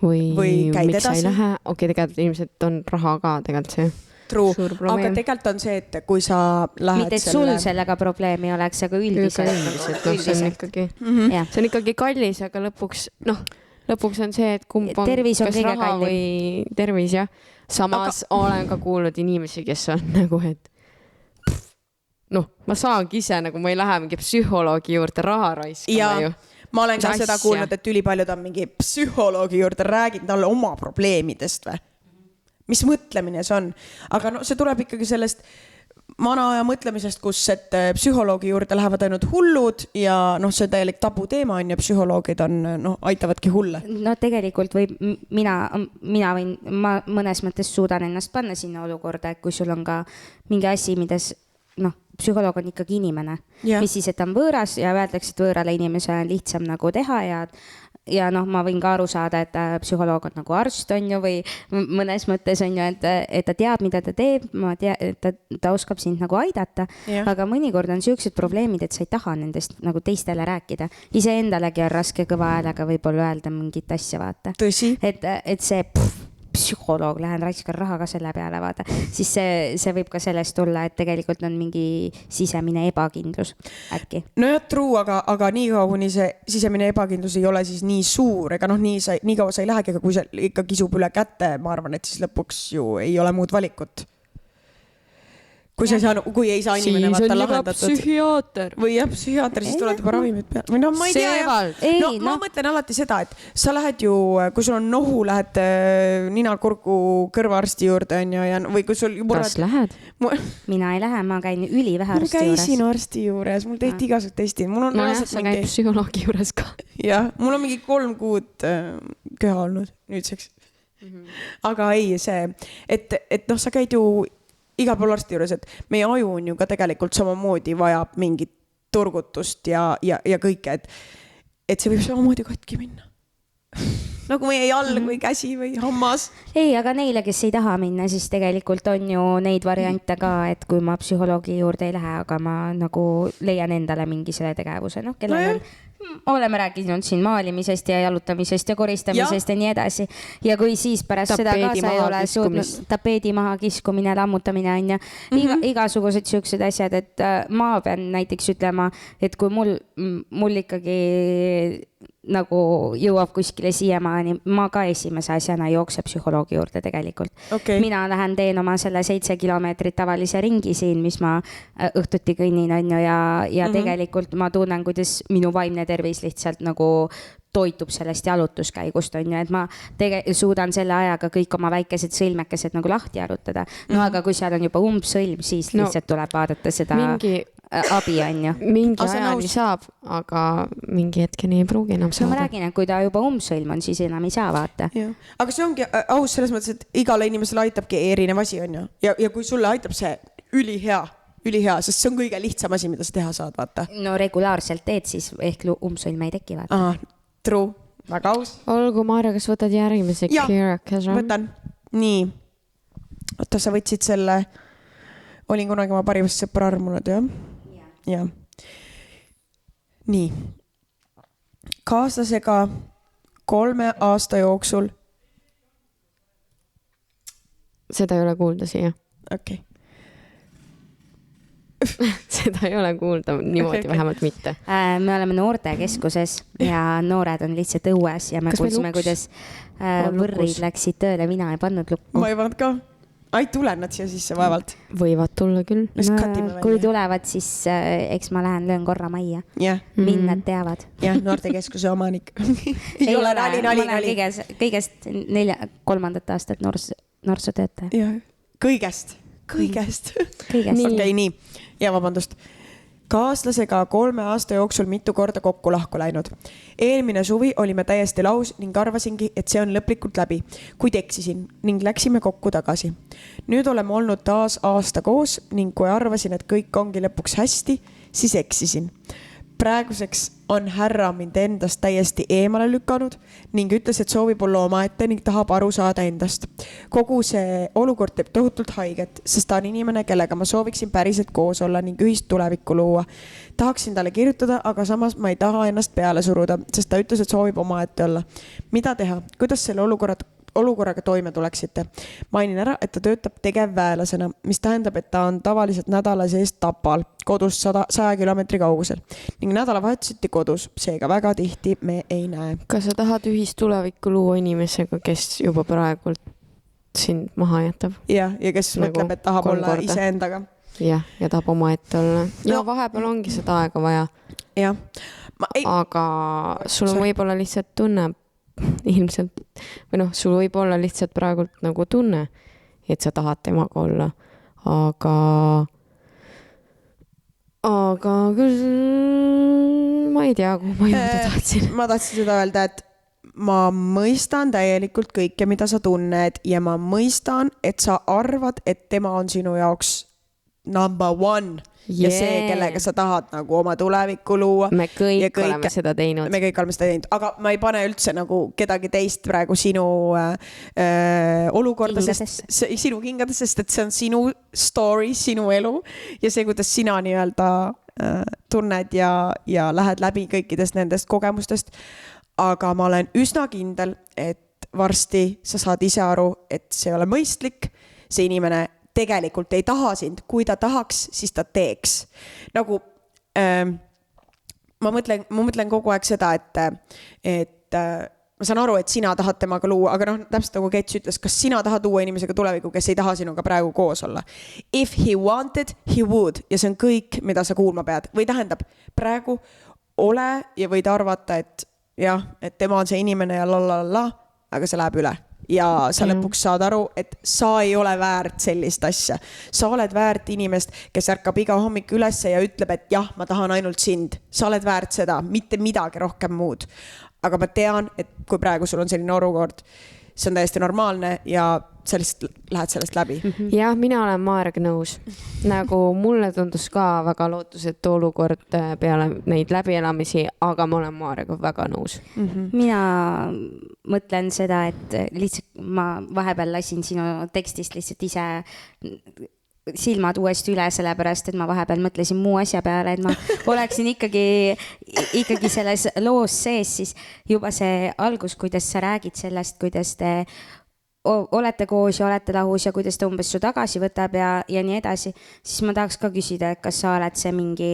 või miks sa ei lähe. Tegelikult ilmselt on raha ka tegelikult see suur probleem. Aga tegelikult on see, et kui sa lähed mitte, et sul sellega probleemi oleks, aga üldiselt. See on ikkagi kallis, aga lõpuks on see, et kumb on kas raha või tervis, jah. Samas olen ka kuulnud inimesi, kes on nagu, et ma saangi ise, nagu ma ei lähe mingi psühholoogi juurde raha raiskama ju. Ma olen ka seda kuulnud, et ülipaljud on mingi psühholoogi juurde räägid talle oma probleemidest või? Mis mõtlemine see on? Aga see tuleb ikkagi sellest vana aja mõtlemisest, kus et psühholoogi juurde lähevad ainult hullud ja see täielik tabu teema on ja psühholoogid on, aitavadki hulle. Tegelikult võib ma mõnes mõttes suudan ennast panna sinna olukorda, et kui sul on ka mingi asi, mides psühholoog on ikkagi inimene, mis siis, et on võõras ja öeldakse, et võõrale inimesele on lihtsam nagu teha ja ma võin ka aru saada, et psühholoog on nagu arst on ju või mõnes mõttes on ju, et ta teab, mida ta teeb, ta oskab sind nagu aidata, aga mõnikord on sellised probleemid, et sa ei taha nendest nagu teistele rääkida. Iseendalegi on raske kõva häälega võib-olla öelda mingit asja, vaata. Tõsi. Et see psühholoog, lähen raiskan raha ka selle peale, vaata. Siis see võib ka sellest tulla, et tegelikult on mingi sisemine ebakindlus äkki. Ja true, aga nii kaua, kuni see sisemine ebakindlus ei ole siis nii suur, ega nii kaua sa ei lähegi, aga kui see ikka kisub üle kätte, ma arvan, et siis lõpuks ju ei ole muud valikut. Kui ei saa inimene vaata lahendatud. Psühhiaater. Või psühhiaater, siis tuleb juba ravimid peale. Või ma ei tea. Ma mõtlen alati seda, et sa lähed ju, kui sul on nohu, lähed ninakurgu kõrvaarsti juurde või kui sul juba... Kas lähed? Mina ei lähe, ma käin ülivähe arsti juures. Ma käisin arsti juures, mul tehti igasugused testid. Sa käid psühholoogi juures ka. Jah, mul on mingi 3 kuud köha olnud nüüdseks. Aga ei, see, et sa käid ju igal pool arsti juures, et meie aju on ju ka tegelikult samamoodi vajab mingit turgutust ja kõike, et see võib samamoodi katki minna. Nagu meie jalg või käsi või hammas. Ei, aga neile, kes ei taha minna, siis tegelikult on ju neid variante ka, et kui ma psühholoogi juurde ei lähe, aga ma nagu leian endale mingi selle tegevuse, kellel on oleme rääkinud siin maalimisest ja jalutamisest ja koristamisest ja nii edasi. Ja kui siis pärast seda kaasa ei ole suutnud tapeedi maha kiskumine, lammutamine on ja igasugused siuksed asjad, et ma pean näiteks ütlema, et kui mul ikkagi nagu jõuab kuskile siiamaani, ma ka esimese asjana jookse psühholoogi juurde tegelikult. Mina lähen teen oma selle 7 kilomeetrit tavalise ringi siin, mis ma õhtuti kõnnin on ju ja tegelikult ma tunnen, kuidas minu vaimne tervis lihtsalt nagu toitub sellest jalutuskäigust, on ju, et ma suudan selle ajaga kõik oma väikesed sõlmekesed nagu lahti jalutada. No aga kui seal on juba umbsõlm, siis lihtsalt tuleb vaadata seda abi, on ju. Mingi ajani saab, aga mingi hetkeni ei pruugi enam saada. Ma räägin, et kui ta juba umbsõlm on, siis enam ei saa vaata. Aga see ongi aus selles mõttes, et igale inimesele aitabki erinev asi, on ju. Ja kui sulle aitab see ülihea, sest see on kõige lihtsam asi, mida sa teha saad, vaata. No regulaarselt teed, siis ehk umbsõlm ei teki, vaata. True, väga aus. Olgu, Maarja, kas võtad järgmise kirjakese? Võtan. Nii. Oota, sa võtsid selle, olin kunagi oma parimast sõpra armunud, jah? Jah. Nii. Kaaslasega 3 aasta jooksul. Seda ei ole kuulda siia. Okei. Seda ei ole kuulda, niimoodi vähemalt mitte. Me oleme noortekeskuses ja noored on lihtsalt õues ja me kuulsime, kuidas võrrid läksid tööle, mina ei pannud lukku. Ma ei pannud ka. Ai, tulen nad siia sisse vaevalt. Võivad tulla küll. Kui tulevad, siis eks ma lähen löön korra majja. Mind nad teavad. Jah, noortekeskuse omanik. Ei ole nali. Ma olen kõigest 3. aastat noorsootöötaja. Jah, kõigest. Okei, nii. Ja vabandust. Kaaslasega 3 aasta jooksul mitu korda kokku lahku läinud. Eelmine suvi olime täiesti laus ning arvasingi, et see on lõplikult läbi, kuid eksisin ning läksime kokku tagasi. Nüüd oleme olnud taas aasta koos ning kui arvasin, et kõik ongi lõpuks hästi, siis eksisin. Praeguseks on härra mind endast täiesti eemale lükanud ning ütles, et soovib olla omaette ning tahab aru saada endast. Kogu see olukord teeb tohutult haiget, sest ta on inimene, kellega ma sooviksin päriselt koos olla ning ühist tulevikku luua. Tahaksin talle kirjutada, aga samas ma ei taha ennast peale suruda, sest ta ütles, et soovib omaette olla. Mida teha? Kuidas selle olukorraga toime tuleksite? Mainin ära, et ta töötab tegevväelasena, mis tähendab, et ta on tavaliselt nädala sees Tapal, kodus 100 kilomeetri kaugusel ning nädalavahetuseti kodus, seega väga tihti me ei näe. Kas sa tahad ühist tulevikku luua inimesega, kes juba praegult sind maha jätab? Ja kes mõtleb, et tahab olla iseendaga. Jah, ja tahab oma ette olla. Ja vahepeal ongi seda aega vaja. Jah. Aga sul on võib-olla lihtsalt tunne ilmselt, või sul võib olla lihtsalt praegult nagu tunne, et sa tahad temaga olla, aga küll ma ei tea, kuhu ma jõuda tahtsin. Ma tahtsin seda öelda, et ma mõistan täielikult kõike, mida sa tunned ja ma mõistan, et sa arvad, et tema on sinu jaoks number 1 ja see, kellega sa tahad nagu oma tulevikku luua. Me kõik oleme seda teinud. Me kõik oleme seda teinud, aga ma ei pane üldse nagu kedagi teist praegu sinu olukorda, sinu kingades, sest et see on sinu story, sinu elu ja see, kuidas sina nii-öelda tunned ja lähed läbi kõikidest nendest kogemustest. Aga ma olen üsna kindel, et varsti sa saad ise aru, et see ei ole mõistlik, see inimene tegelikult ei taha sind, kui ta tahaks, siis ta teeks. Nagu ma mõtlen kogu aeg seda, et ma saan aru, et sina tahad temaga luua, aga täpselt nagu Kets ütles, kas sina tahad uue inimesega tuleviku, kes ei taha sinuga praegu koos olla? If he wanted, he would. Ja see on kõik, mida sa kuulma pead. Või tähendab, praegu ole ja võid arvata, et jah, et tema on see inimene ja lalala, aga see läheb üle. Ja sa lõpuks saad aru, et sa ei ole väärt sellist asja. Sa oled väärt inimest, kes ärkab iga hommik ülesse ja ütleb, et jah, ma tahan ainult sind. Sa oled väärt seda, mitte midagi rohkem muud. Aga ma tean, et kui praegu sul on selline olukord, see on täiesti normaalne ja sa lihtsalt lähed sellest läbi. Jah, mina olen Maarjaga nõus. Nagu mulle tundus ka väga lootusetu olukord peale neid läbielamisi, aga ma olen Maarjaga väga nõus. Mina mõtlen seda, et lihtsalt ma vahepeal lasin sinu tekstist lihtsalt ise silmad uuesti üle, sellepärast, et ma vahepeal mõtlesin muu asja peale, et ma oleksin ikkagi selles loos sees, siis juba see algus, kuidas sa räägid sellest, kuidas te olete koos ja olete lahus ja kuidas ta umbes su tagasi võtab ja nii edasi, siis ma tahaks ka küsida, et kas sa oled see mingi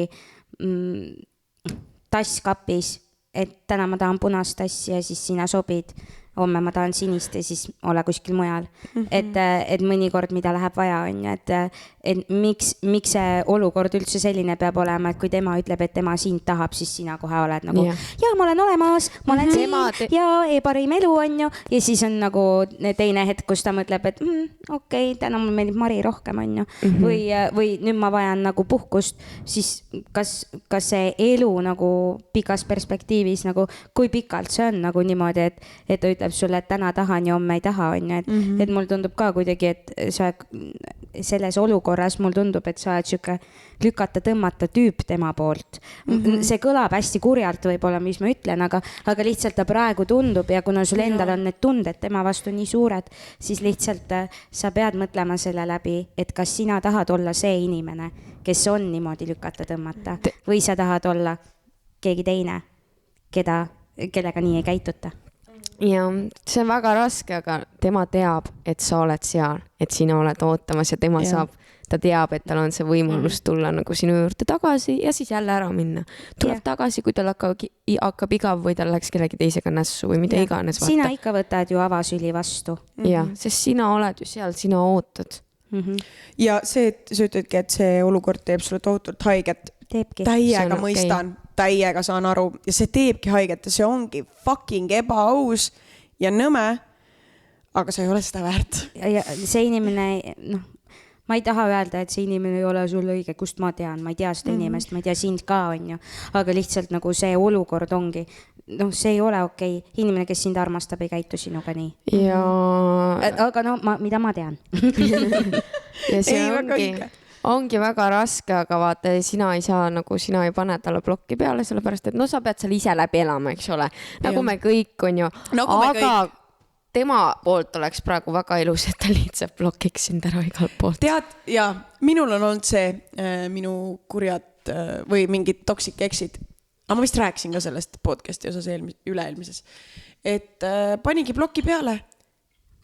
tass kapis, et täna ma tahan punast tassi ja siis sina sobid. homme ma tahan sinist ja siis ole kuskil mujal. Et mõnikord, mida läheb vaja, on ju, et miks see olukord üldse selline peab olema, et kui tema ütleb, et tema sind tahab, siis sina kohe oled nagu, ja ma olen olemas, ma olen siin ja parim elu, on ju. Ja siis on nagu teine hetk, kus ta mõtleb, et okei, täna mul meeldib Mari rohkem, on ju. Või nüüd ma vajan nagu puhkust, siis kas see elu nagu pikas perspektiivis nagu, kui pikalt see on nagu niimoodi, et ta ütleb sulle, et täna tahan ja homme ei taha, on ju. Et mul tundub ka kuidagi, et sa selles olukorras mul tundub, et sa oled siuke lükata, tõmmata tüüp tema poolt. See kõlab hästi kurjalt võib-olla, mis ma ütlen, aga lihtsalt ta praegu tundub ja kuna sul endal on need tunded tema vastu nii suured, siis lihtsalt sa pead mõtlema selle läbi, et kas sina tahad olla see inimene, kes on niimoodi lükata, tõmmata või sa tahad olla keegi teine, kellega nii ei käituta. Ja see on väga raske, aga tema teab, et sa oled seal, et sina oled ootamas ja tema saab, ta teab, et tal on see võimalus tulla nagu sinu juurde tagasi ja siis jälle ära minna. Tuleb tagasi, kui tal hakkab igav või tal läks kellegi teisega nässu või mida iganes. Sina ikka võtad ju avasüli vastu. Ja, sest sina oled ju seal, sina ootad. Ja see, et sa ütledki, et see olukord teeb sulle tohutult haiget. Täiega mõistan, täiega saan aru ja see teebki haiget ja see ongi fucking ebaaus ja nõme, aga sa ei ole seda väärt. Ja see inimene, ma ei taha öelda, et see inimene ei ole sulle õige, kust ma tean, ma ei tea seda inimest, ma ei tea sind ka, on ju, aga lihtsalt nagu see olukord ongi, see ei ole okei. Inimene, kes sind armastab, ei käitu sinuga nii. Ja... Aga mida ma tean? Ja see ongi väga raske, aga vaata, sina ei pane talle blokki peale, sellepärast, et sa pead seal ise läbi elama, eks ole. Nagu me kõik on ju, aga tema poolt oleks praegu väga ilus, et ta lihtsalt blokiks sind ära igalt poolt. Tead, ja minul on olnud see minu kurjad või mingid toxic exid. Aga ma vist rääkisin ka sellest podcasti osas üle-eelmises. Et panigi bloki peale.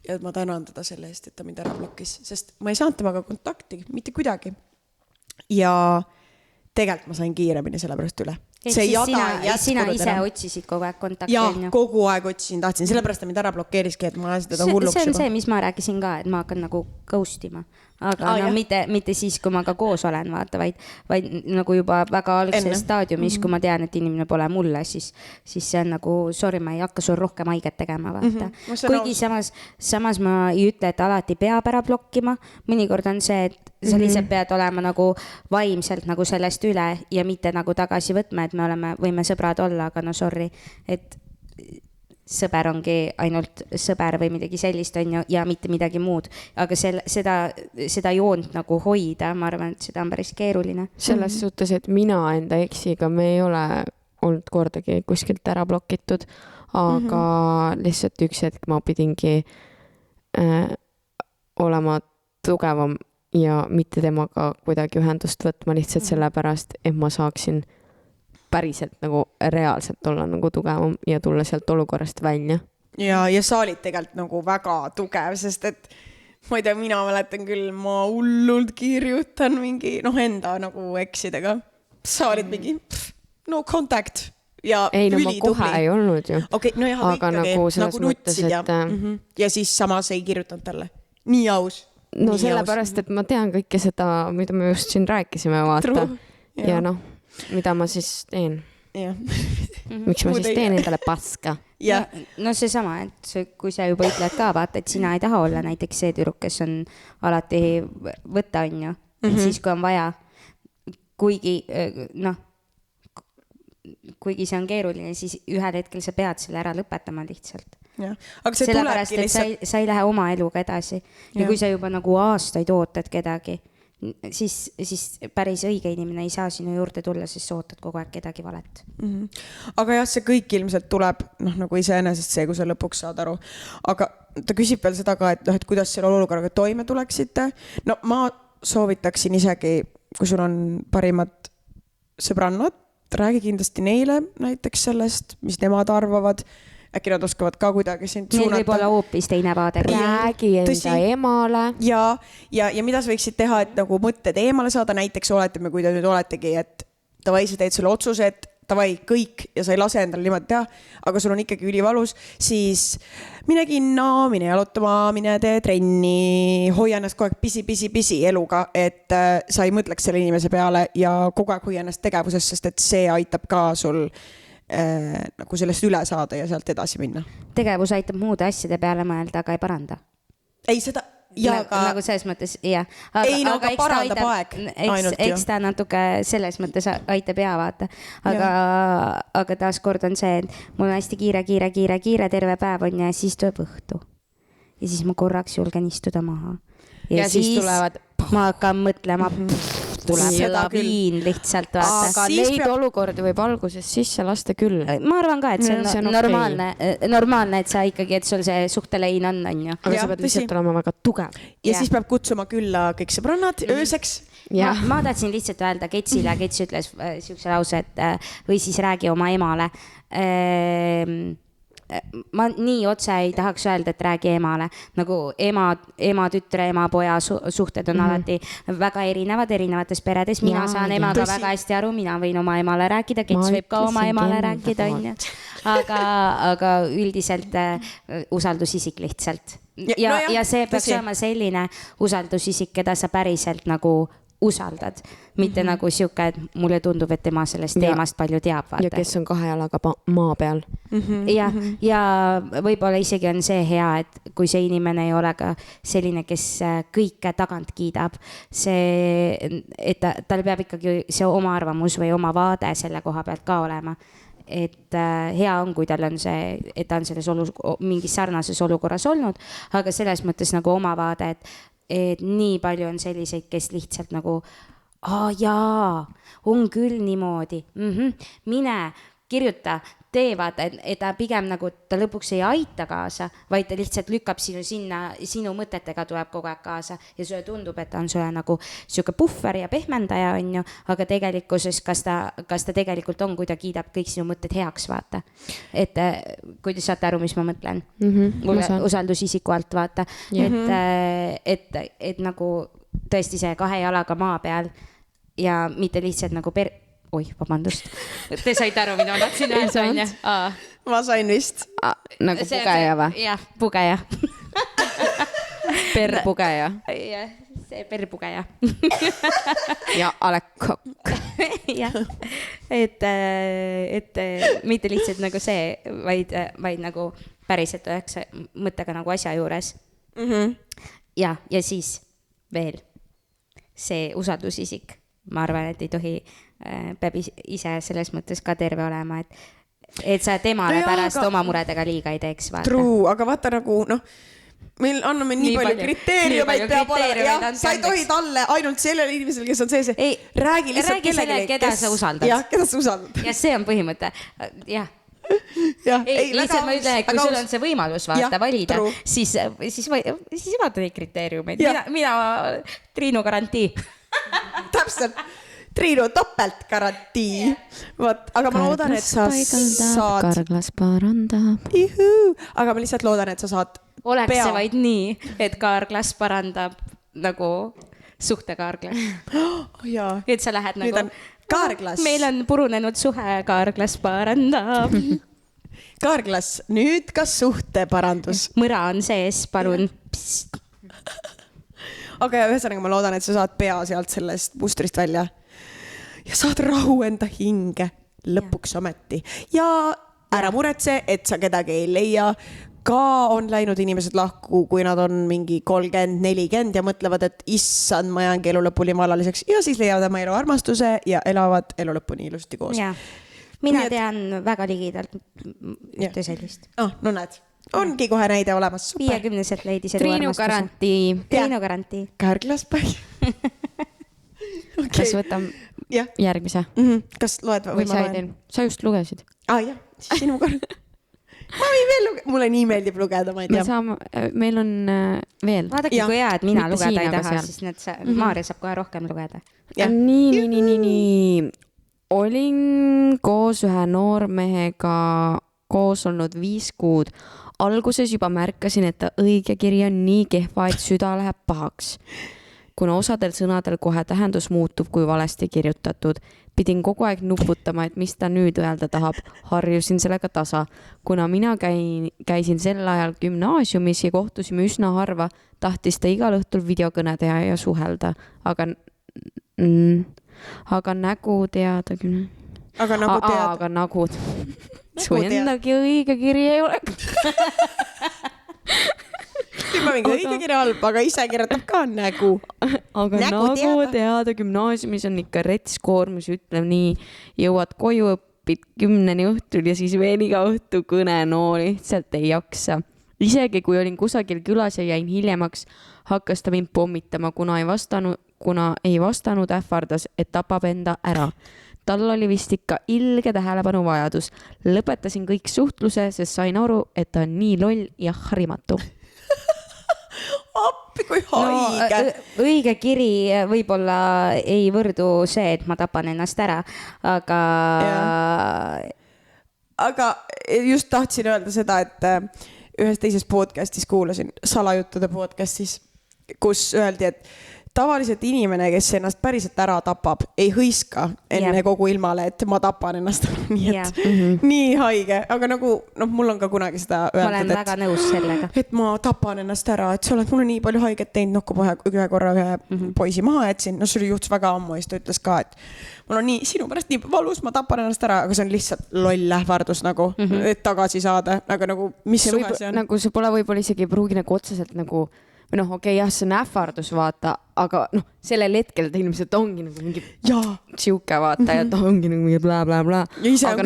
Ja ma tänan teda selle eest, et ta mind ära blokkis, sest ma ei saanud temaga kontakti, mitte kuidagi. Ja tegelikult ma sain kiiremini selle pärast üle. Sina ise otsisid kogu aeg kontakti. Ja kogu aeg otsisin, tahtsin. Sellepärast ta mind ära blokeeriski, et ma ajasin teda hulluks juba. See on see, mis ma rääkisin ka, et ma hakkan nagu ghostima. Aga mitte siis, kui ma ka koos olen, vaata, vaid nagu juba väga algses staadiumis, kui ma tean, et inimene pole mulle, siis see on nagu, sorry, ma ei hakka sul rohkem haiget tegema, vaata. Kuigi samas ma ei ütle, et alati peab ära blokkima. Mõnikord on see, et sa lihtsalt pead olema nagu vaimselt nagu sellest üle ja mitte nagu tagasi võtma, et me võime sõbrad olla, aga sorry, et sõber ongi ainult sõber või midagi sellist on ju, ja mitte midagi muud. Aga seda joont nagu hoida, ma arvan, et seda on päris keeruline. Selles suhtes, et mina enda eksiga, me ei ole olnud kordagi kuskilt ära blokitud, aga lihtsalt üks hetk ma pidingi olema tugevam ja mitte temaga kuidagi ühendust võtma lihtsalt sellepärast, et ma saaksin päriselt nagu reaalselt olla nagu tugevam ja tulla sealt olukorrast välja. Ja sa olid tegelikult nagu väga tugev, sest et ma ei tea, mina mäletan küll, ma hullult kirjutan mingi, enda nagu eksidega. Sa olid mingi no contact ja ei, no ma kohe ei olnud ju. Okay, no jah, aga nagu selles mõttes, et ja siis samas ei kirjutanud talle. Nii aus. No sellepärast, et ma tean kõike seda, mida me just siin rääkisime, vaata. Ja mida ma siis teen? Miks ma siis teen endale paska? No see sama, et kui sa juba ütled ka, vaata, et sina ei taha olla näiteks see tüdruk, kes on alati võtta, on ju, siis kui on vaja, kuigi see on keeruline, siis ühel hetkel sa pead selle ära lõpetama lihtsalt. Aga see sellepärast, et sa ei lähe oma eluga edasi ja kui sa juba nagu aastaid ootad kedagi, siis päris õige inimene ei saa sinu juurde tulla, siis sa ootad kogu aeg kedagi valet. Aga jah, see kõik ilmselt tuleb nagu iseenesest see, kui sa lõpuks saad aru. Aga ta küsib veel seda ka, et kuidas selle olukorraga toime tuleksite. No ma soovitaksin isegi, kui sul on parimad sõbrannad, räägi kindlasti neile näiteks sellest, mis nemad arvavad. Äkki nad oskavad ka kuidagi sind suunata. Neil võib olla hoopis teine vaade. Räägi enda emale. Ja mida sa võiksid teha, et nagu mõtted eemale saada, näiteks oletame, kui te nüüd oletegi, et sa teed selle otsuse, et davai, kõik ja sa ei lase endale niimoodi teha, aga sul on ikkagi ülivalus, siis mine kinno, mine jalutama, mine tee trenni, hoia ennast kogu aeg pisi eluga, et sa ei mõtleks selle inimese peale ja kogu aeg hoia ennast tegevuses, sest et see aitab ka sul nagu sellest üle saada ja sealt edasi minna. Tegevus aitab muude asjade peale mõelda, aga ei paranda. Ei, seda... Ja ka... Nagu selles mõttes, jah. Aga parandab aeg ainult ju. Eks ta natuke selles mõttes aitab hea vaata. Aga taas kord on see, et mul on hästi kiire, terve päev on ja siis tuleb õhtu. Ja siis ma korraks julgen istuda maha. Ja siis tulevad... Ma hakkan mõtlema, tuleb laviin lihtsalt vaata. Aga neid olukordi võib alguses sisse lasta küll. Ma arvan ka, et see on normaalne, et sa ikkagi, et sul see suhtelein on ju. Aga sa pead lihtsalt olema väga tugev. Ja siis peab kutsuma külla kõik sõbrannad ööseks. Ma tahtsin lihtsalt öelda Ketsile, Kets ütles siukse lause, et või siis räägi oma emale. Ma nii otse ei tahaks öelda, et räägi emale, nagu ema tütre, ema poja suhted on alati väga erinevates peredes. Mina saan emaga väga hästi aru, mina võin oma emale rääkida, Kets võib ka oma emale rääkida, on ju. Aga üldiselt usaldusisik lihtsalt. Ja see peaks olema selline usaldusisik, keda sa päriselt nagu usaldad, mitte nagu siuke, et mulle tundub, et tema sellest teemast palju teab. Vaata. Ja kes on 2 jalaga maa peal. Ja võib-olla isegi on see hea, et kui see inimene ei ole ka selline, kes kõike tagant kiidab, et tal peab ikkagi see oma arvamus või oma vaade selle koha pealt ka olema. Et hea on, kui tal on see, et ta on selles mingis sarnases olukorras olnud, aga selles mõttes nagu oma vaade, et nii palju on selliseid, kes lihtsalt nagu jaa, on küll niimoodi, mine, kirjuta, tee vaata, et ta pigem nagu ta lõpuks ei aita kaasa, vaid ta lihtsalt lükkab sinu mõtetega tuleb kogu aeg kaasa ja sulle tundub, et ta on sulle nagu siuke puhver ja pehmendaja on ju, aga tegelikkuses kas ta tegelikult on, kui ta kiidab kõik sinu mõtted heaks, vaata. Et kui te saate aru, mis ma mõtlen. Usaldusisiku alt, vaata. Et nagu tõesti see 2 jalaga maa peal ja mitte lihtsalt nagu vabandust. Te saite aru, mida ma tahtsin öelda, on ju? Ma sain vist. Nagu pugeja või? Jah, pugeja. Perpugeja. Jah, see perpugeja. Ja alekokk. Jah, et mitte lihtsalt nagu see, vaid nagu päriselt oleks mõttega nagu asja juures. Ja siis veel see usaldusisik. Ma arvan, et ei tohi, peab ise selles mõttes ka terve olema, et sa temale pärast oma muredega liiga ei teeks. Vaata. True, aga vaata nagu, meil anname nii palju kriteeriumeid peab olema. Sa ei tohi talle ainult sellele inimesele, kes on sees. Räägi lihtsalt kellelegi, keda sa usaldad. Jah, keda sa usaldad. Ja see on põhimõte. Jah. Lihtsalt ma ütlen, et kui sul on see võimalus vaata valida, siis vaata neid kriteeriumeid. Mina Triinu garantii. Täpselt. Triinu topeltgarantii. Aga ma loodan, et sa saad... Karglas parandab. Aga ma lihtsalt loodan, et sa saad Oleks see vaid nii, et Karglas parandab nagu suhtekaarglas. Et sa lähed nagu... Karglas. Meil on purunenud suhe, Karglas parandab. Karglas, nüüd kas suhteparandus? Mõra on sees, palun. Aga ühesõnaga ma loodan, et sa saad pea sealt sellest mustrist välja ja saad rahu enda hinge lõpuks ometi. Ja ära muretse, et sa kedagi ei leia. Ka on läinud inimesed lahku, kui nad on mingi 30-40 ja mõtlevad, et issand, ma jäängi elu lõpuni vallaliseks ja siis leiavad oma elu armastuse ja elavad elu lõpuni ilusti koos. Ja. Mina tean väga ligidalt ühte sellist. No näed. Ongi kohe näide olemas. 50-selt leidis Triinu garantii. Triinu garantii. Karglas päi. Kas võtam järgmise? Kas loed või ma loen? Sa just lugesid. Jah, siis sinu kord. Ma võin veel lugeda. Mulle nii meeldib lugeda, ma ei tea. Meil on veel. Vaadake, kui hea, et mina lugeda ei taha, siis Maarja saab kohe rohkem lugeda. Nii. Olin koos ühe noormehega koos olnud 5 kuud. Alguses juba märkasin, et ta õige kiri on nii kehva, et süda läheb pahaks. kuna osadel sõnadel kohe tähendus muutub, kui valesti kirjutatud. Pidin kogu aeg nuputama, et mis ta nüüd öelda tahab. Harjusin sellega tasa. Kuna mina käisin sel ajal gümnaasiumis ja kohtusime üsna harva, tahtis ta igal õhtul videokõne teha ja suhelda. Aga nägu teada küll. Aga nagu teada. Aga nagu. Su endagi õige kiri ei ole. Ma mingi õige kiri halb, aga ise kirjutab ka nägu. Aga nagu teada gümnaasiumis on ikka retskoormus, ütleb nii. Jõuad koju, õpid 10 õhtul ja siis veel iga õhtu kõne, no lihtsalt ei jaksa. Isegi kui olin kusagil külas ja jäin hiljemaks, hakkas ta mind pommitama, kuna ei vastanud ähvardas, et tapab enda ära. Tal oli vist ikka ilge tähelepanu vajadus. Lõpetasin kõik suhtluse, sest sain aru, et ta on nii loll ja harimatu. Appi, kui haige. No, õige kiri võib-olla ei võrdu see, et ma tapan ennast ära, aga... Aga just tahtsin öelda seda, et ühes teises podcastis kuulasin, salajuttude podcastis, kus öeldi, et tavaliselt inimene, kes ennast päriselt ära tapab, ei hõiska enne kogu ilmale, et ma tapan ennast. Nii et nii haige, aga nagu mul on ka kunagi seda öeldud, ma olen väga nõus sellega. Et ma tapan ennast ära, et sa oled mulle nii palju haiget teinud, kui ühe korra ühe poisi maha jätsin. No see juhtus väga ammu ja ta ütles ka, et mul on sinu pärast nii valus, ma tapan ennast ära, aga see on lihtsalt loll ähvardus nagu, et tagasi saada, aga nagu mis suhe see on? Nagu see pole võib-olla isegi pruugi nagu otseselt nagu või okei, jah, see on ähvardus, vaata, aga sellel hetkel ta ilmselt ongi nagu mingi siuke, vaata, ja ta ongi nagu mingi bla. Aga see on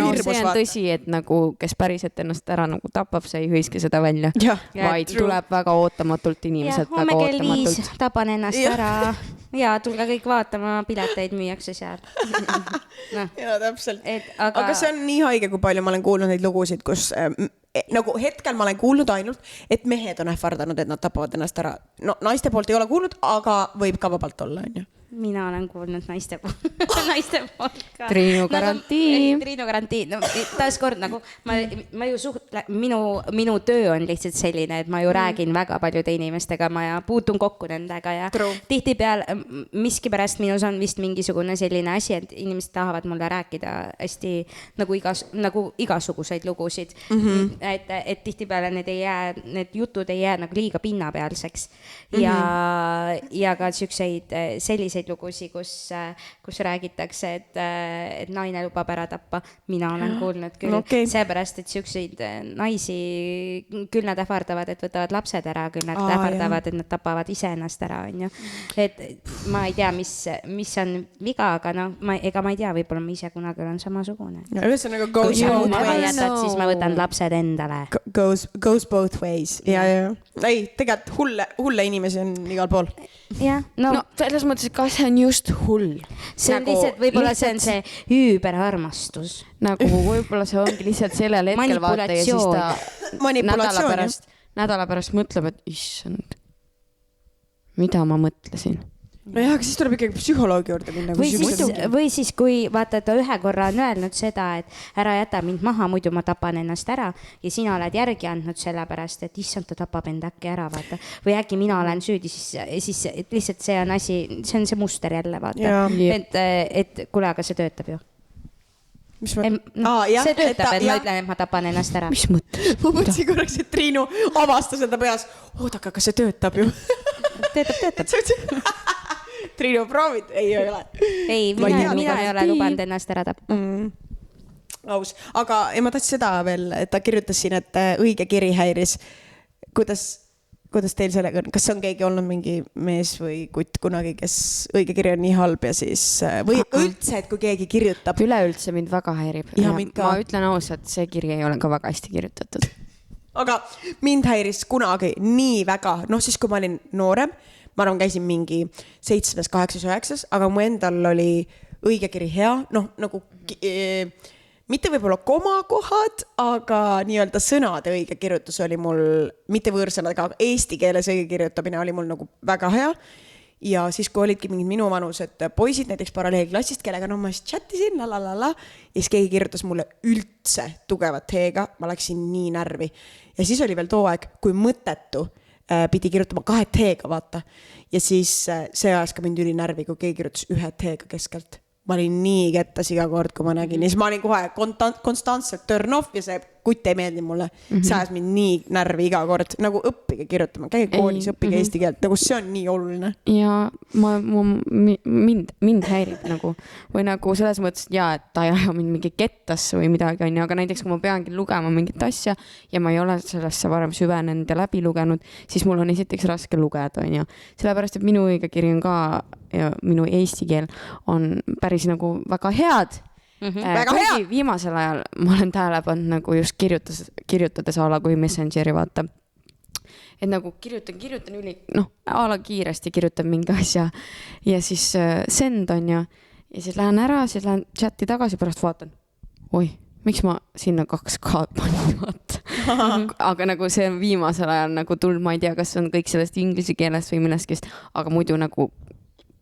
tõsi, et nagu, kes päriselt ennast ära nagu tapab, see ei hõiske seda välja, vaid tuleb väga ootamatult inimeselt. Homme kell 5 tapan ennast ära ja tulge kõik vaatama, pileteid müüakse seal. Ja täpselt. Aga see on nii haige, kui palju ma olen kuulnud neid lugusid, kus nagu hetkel ma olen kuulnud ainult, et mehed on ähvardanud, et nad tapavad ennast ära. No naiste poolt ei ole kuulnud, aga võib ka vabalt olla, on ju. Mina olen kuulnud naiste poolt ka. Triinu garantii. Triinu garantii. No, taaskord nagu ma ju minu töö on lihtsalt selline, et ma ju räägin väga paljude inimestega, ma puutun kokku nendega ja tihtipeal miskipärast minus on vist mingisugune selline asi, et inimesed tahavad mulle rääkida hästi nagu igasuguseid lugusid. Et tihtipeale need jutud ei jää nagu liiga pinnapealseks ja ka selliseid lugusi, kus räägitakse, et naine lubab ära tappa. Mina olen kuulnud küll. Seepärast, et selliseid naisi küll nad ähvardavad, et võtavad lapsed ära, küll nad ähvardavad, et nad tapavad ise ennast ära. Et ma ei tea, mis on viga, aga ega ma ei tea, võib-olla ma ise kunagi olen samasugune. Kui sa mulle jätad, siis ma võtan lapsed endale. Goes both ways. Ei, tegelikult hulle inimesi on igal pool. No selles mõttes, kas see on just hull? See on lihtsalt, võib-olla see on see üüberarmastus. Nagu võib-olla see ongi lihtsalt sellel hetkel vaata ja siis ta nädala pärast mõtleb, et issand, mida ma mõtlesin. No jah, aga siis tuleb ikkagi psühholoogi juurde minna. Või siis, kui vaata, ta ühe korra on öelnud seda, et ära jäta mind maha, muidu ma tapan ennast ära ja sina oled järgi andnud selle pärast, et issand, ta tapab end äkki ära, vaata. Või äkki mina olen süüdi, siis lihtsalt see on asi, see on see muster jälle, vaata. Et kuule, aga see töötab ju. See töötab, et ma ütlen, et ma tapan ennast ära. Mis mõttes? Ma mõtlesin korraks, et Triinu avastas enda peas. Oodake, aga see töötab ju. Töötab. Triinu proovid? Ei ole. Ei, mina ei ole lubanud ennast ära tappa. Aus. Aga ma tahtsin seda veel, et ta kirjutas siin, et õige kiri häiris. Kuidas teil sellega on? Kas on keegi olnud mingi mees või kutt kunagi, kes õige kiri on nii halb ja siis... Või üldse, et kui keegi kirjutab? Üleüldse mind väga häirib. Ma ütlen ausalt, see kiri ei ole ka väga hästi kirjutatud. Aga mind häiris kunagi nii väga. Siis kui ma olin noorem, ma arvan, käisin mingi 7., 8., 9., aga mu endal oli õige kiri hea, nagu mitte võib-olla komakohad, aga nii-öelda sõnade õige kirjutus oli mul, mitte võõrsõnadega, aga eesti keeles õige kirjutamine oli mul nagu väga hea. Ja siis, kui olidki mingid minu vanused poisid, näiteks paralleelklassist, kellega ma siis chattisin, ja siis keegi kirjutas mulle üldse tugevat heega, ma läksin nii närvi. Ja siis oli veel too aeg, kui mõttetu pidi kirjutama 2 T-ga, vaata. Ja siis see ajas ka mind ülinärvi, kui keegi kirjutas 1 T-ga keskelt. Ma olin nii kettas iga kord, kui ma nägin. Ja siis ma olin kohe konstantselt turn off ja see kutt ei meeldi mulle. See ajas mind nii närvi iga kord. Nagu õppige kirjutama, käige koolis, õppige eesti keelt. Nagu see on nii oluline. Ja mind häirib nagu. Või nagu selles mõttes, et ta ei aja mind mingi kettasse või midagi on. Aga näiteks, kui ma peangi lugema mingit asja ja ma ei ole sellesse varem süvenenud ja läbi lugenud, siis mul on esiteks raske lugeda, on ju. Sellepärast, et minu õigekiri on ka ja minu eesti keel on päris nagu väga head. Väga hea! Viimasel ajal ma olen tähele pannud nagu just kirjutades ala kui Messengeri, vaata. Et nagu kirjutan ala kiiresti kirjutan mingi asja ja siis send on ja siis lähen ära, siis lähen chati tagasi, pärast vaatan. Oi, miks ma sinna 2 K-d panin, vaata. Aga nagu see viimasel ajal nagu tulnud, ma ei tea, kas on kõik sellest inglise keelest või millestki, aga muidu nagu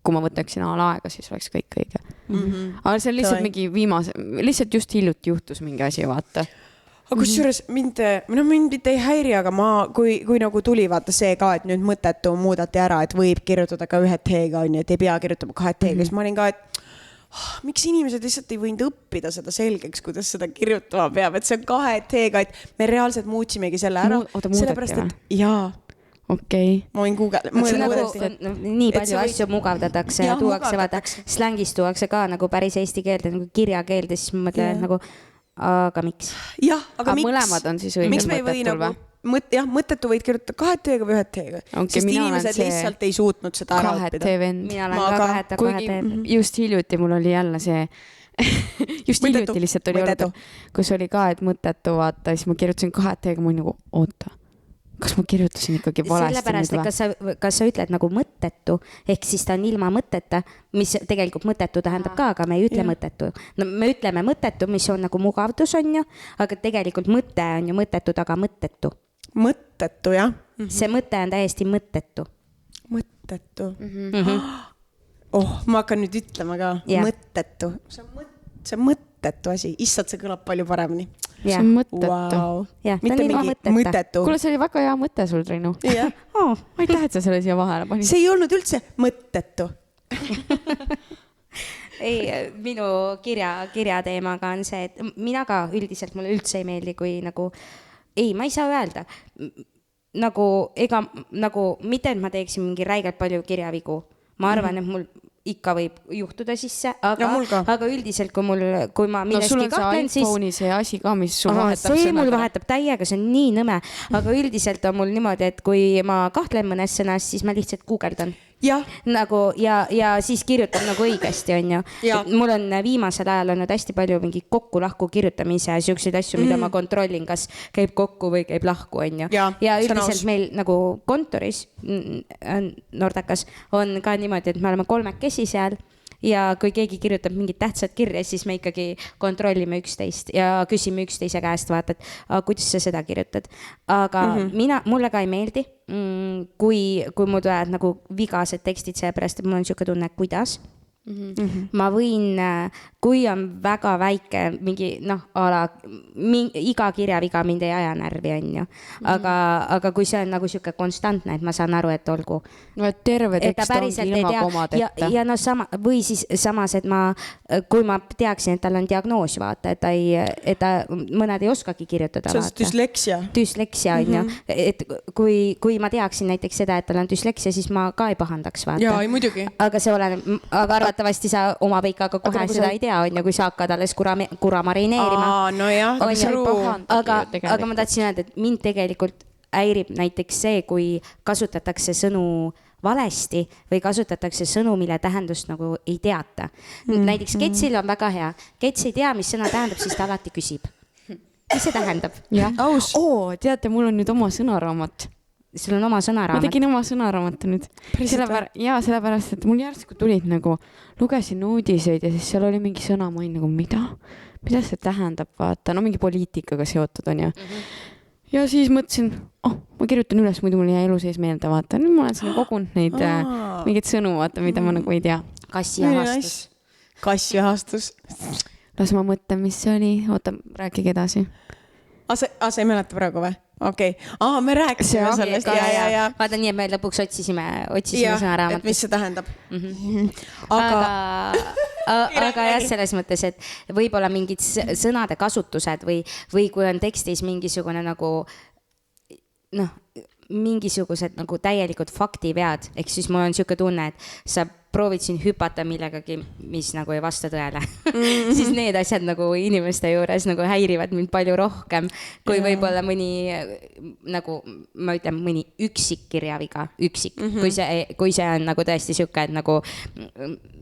kui ma võtaksin aega, siis oleks kõik õige. Aga see on lihtsalt mingi lihtsalt just hiljuti juhtus mingi asi, vaata. Aga kusjuures mind ei häiri, aga kui nagu tuli vaata see ka, et nüüd mõttetu muudati ära, et võib kirjutada ka 1 T-ga, et ei pea kirjutama 2 T-ga, siis ma olin ka, et miks inimesed lihtsalt ei võinud õppida seda selgeks, kuidas seda kirjutama peab, et see on 2 T-ga, et me reaalselt muutsimegi selle ära. Sellepärast, et jaa. Okei. Ma võin nii palju asju mugavdatakse ja tuuakse, vaata, slängis tuuakse ka nagu päris eesti keelde, nagu kirjakeelde, siis ma mõtlen, et nagu, aga miks? Jah, aga miks? Mõlemad on siis õiged mõttetul või? Jah, mõttetu võid kirjutada 2 T-ga või 1 T-ga. Sest inimesed lihtsalt ei suutnud seda ära õppida. Mina olen ka 2 T. Just hiljuti mul oli jälle see hiljuti lihtsalt oli olnud, kus oli ka, et mõttetu, vaata, siis ma kirjutasin 2 T-ga, ma olin nagu, oota. Kas ma kirjutasin ikkagi valesti? Sellepärast, et kas sa ütled nagu mõttetu, ehk siis ta on ilma mõtteta, mis tegelikult mõttetu tähendab ka, aga me ei ütle mõttetu. No me ütleme mõttetu, mis on nagu mugavdus on ju, aga tegelikult mõte on ju mõttetu, aga mõttetu. Mõttetu, jah. See mõte on täiesti mõttetu. Mõttetu. Ma hakkan nüüd ütlema ka. Mõttetu. See on mõttetu asi. Issad, see kõlab palju paremini. See on mõttetu. Wow. Mitte mingi mõttetu. Kuule, see oli väga hea mõte sul, Triinu. Aitäh, et sa selle siia vahele panid. See ei olnud üldse mõttetu. Ei, minu kirja teemaga on see, et mina ka üldiselt mulle üldse ei meeldi, kui nagu, ma ei saa öelda, nagu mitte, et ma teeksin mingi räigelt palju kirjavigu. Ma arvan, et mul ikka võib juhtuda sisse, aga üldiselt, kui ma millestki kahtlen, siis... Sul on see iPhone'i see asi ka, mis sul vahetab see mul vahetab täiega, see on nii nõme, aga üldiselt on mul niimoodi, et kui ma kahtlen mõnes sõnas, siis ma lihtsalt guugeldan. Nagu, ja siis kirjutan nagu õigesti, on ju. Mul on viimasel ajal olnud hästi palju mingi kokku-lahku kirjutamise ja siukseid asju, mida ma kontrollin, kas käib kokku või käib lahku, on ju. Ja üldiselt meil nagu kontoris, Nordakas, on ka niimoodi, et me oleme 3 seal ja kui keegi kirjutab mingit tähtsat kirja, siis me ikkagi kontrollime üksteist ja küsime üksteise käest, vaata, et kuidas sa seda kirjutad. Aga mulle ka ei meeldi, kui mul tulevad nagu vigased tekstid, seepärast, et mul on siuke tunne, kuidas. Ma võin, kui on väga väike mingi, iga kirjaviga mind ei aja närvi, on ju. Aga kui see on nagu siuke konstantne, et ma saan aru, et olgu. No, et terve tekst ongi ilma komadeta. Ja või siis samas, et kui ma teaksin, et tal on diagnoos, vaata, et mõned ei oskagi kirjutada. See on düsleksia. Düsleksia, on ju. Et kui ma teaksin näiteks seda, et tal on düsleksia, siis ma ka ei pahandaks, vaata. Jaa, ei muidugi. Aga see oleneb, aga arvatavasti sa oma peikaga kohe seda ei tea, on ju, kui sa hakkad alles kura marineerima. No jah, aga ma tahtsin öelda, et mind tegelikult häirib näiteks see, kui kasutatakse sõnu valesti või kasutatakse sõnu, mille tähendust nagu ei teata. Näiteks Ketsil on väga hea. Kets ei tea, mis sõna tähendab, siis ta alati küsib. Mis see tähendab? Teate, mul on nüüd oma sõnaraamat. Sul on oma sõnaraamat? Ma tegin oma sõnaraamatu nüüd. Sellepärast, et mul järsku tulid nagu, lugesin uudiseid ja siis seal oli mingi sõna, ma olin nagu, mida see tähendab, vaata, mingi poliitikaga seotud on ju. Ja siis mõtlesin, ma kirjutan üles, muidu mul jäi elu sees meelde, vaata. Nüüd ma olen siin kogunud neid mingeid sõnu, vaata, mida ma nagu ei tea. Kassiahastus. Las ma mõtlen, mis see oli. Oota, rääkige edasi. sa ei mäleta praegu või? Okei. Me rääkisime sellest. Vaata nii, et me lõpuks otsisime sõnaraamatust. Et mis see tähendab. Aga jah, selles mõttes, et võib-olla mingid sõnade kasutused või kui on tekstis mingisugune nagu mingisugused nagu täielikult faktivead, ehk siis mul on niisugune tunne, et sa proovid siin hüpata millegagi, mis nagu ei vasta tõele. Siis need asjad nagu inimeste juures nagu häirivad mind palju rohkem, kui võib-olla mõni, nagu ma ütlen, mõni üksik kirjaviga, kui see on nagu tõesti niisugune, et nagu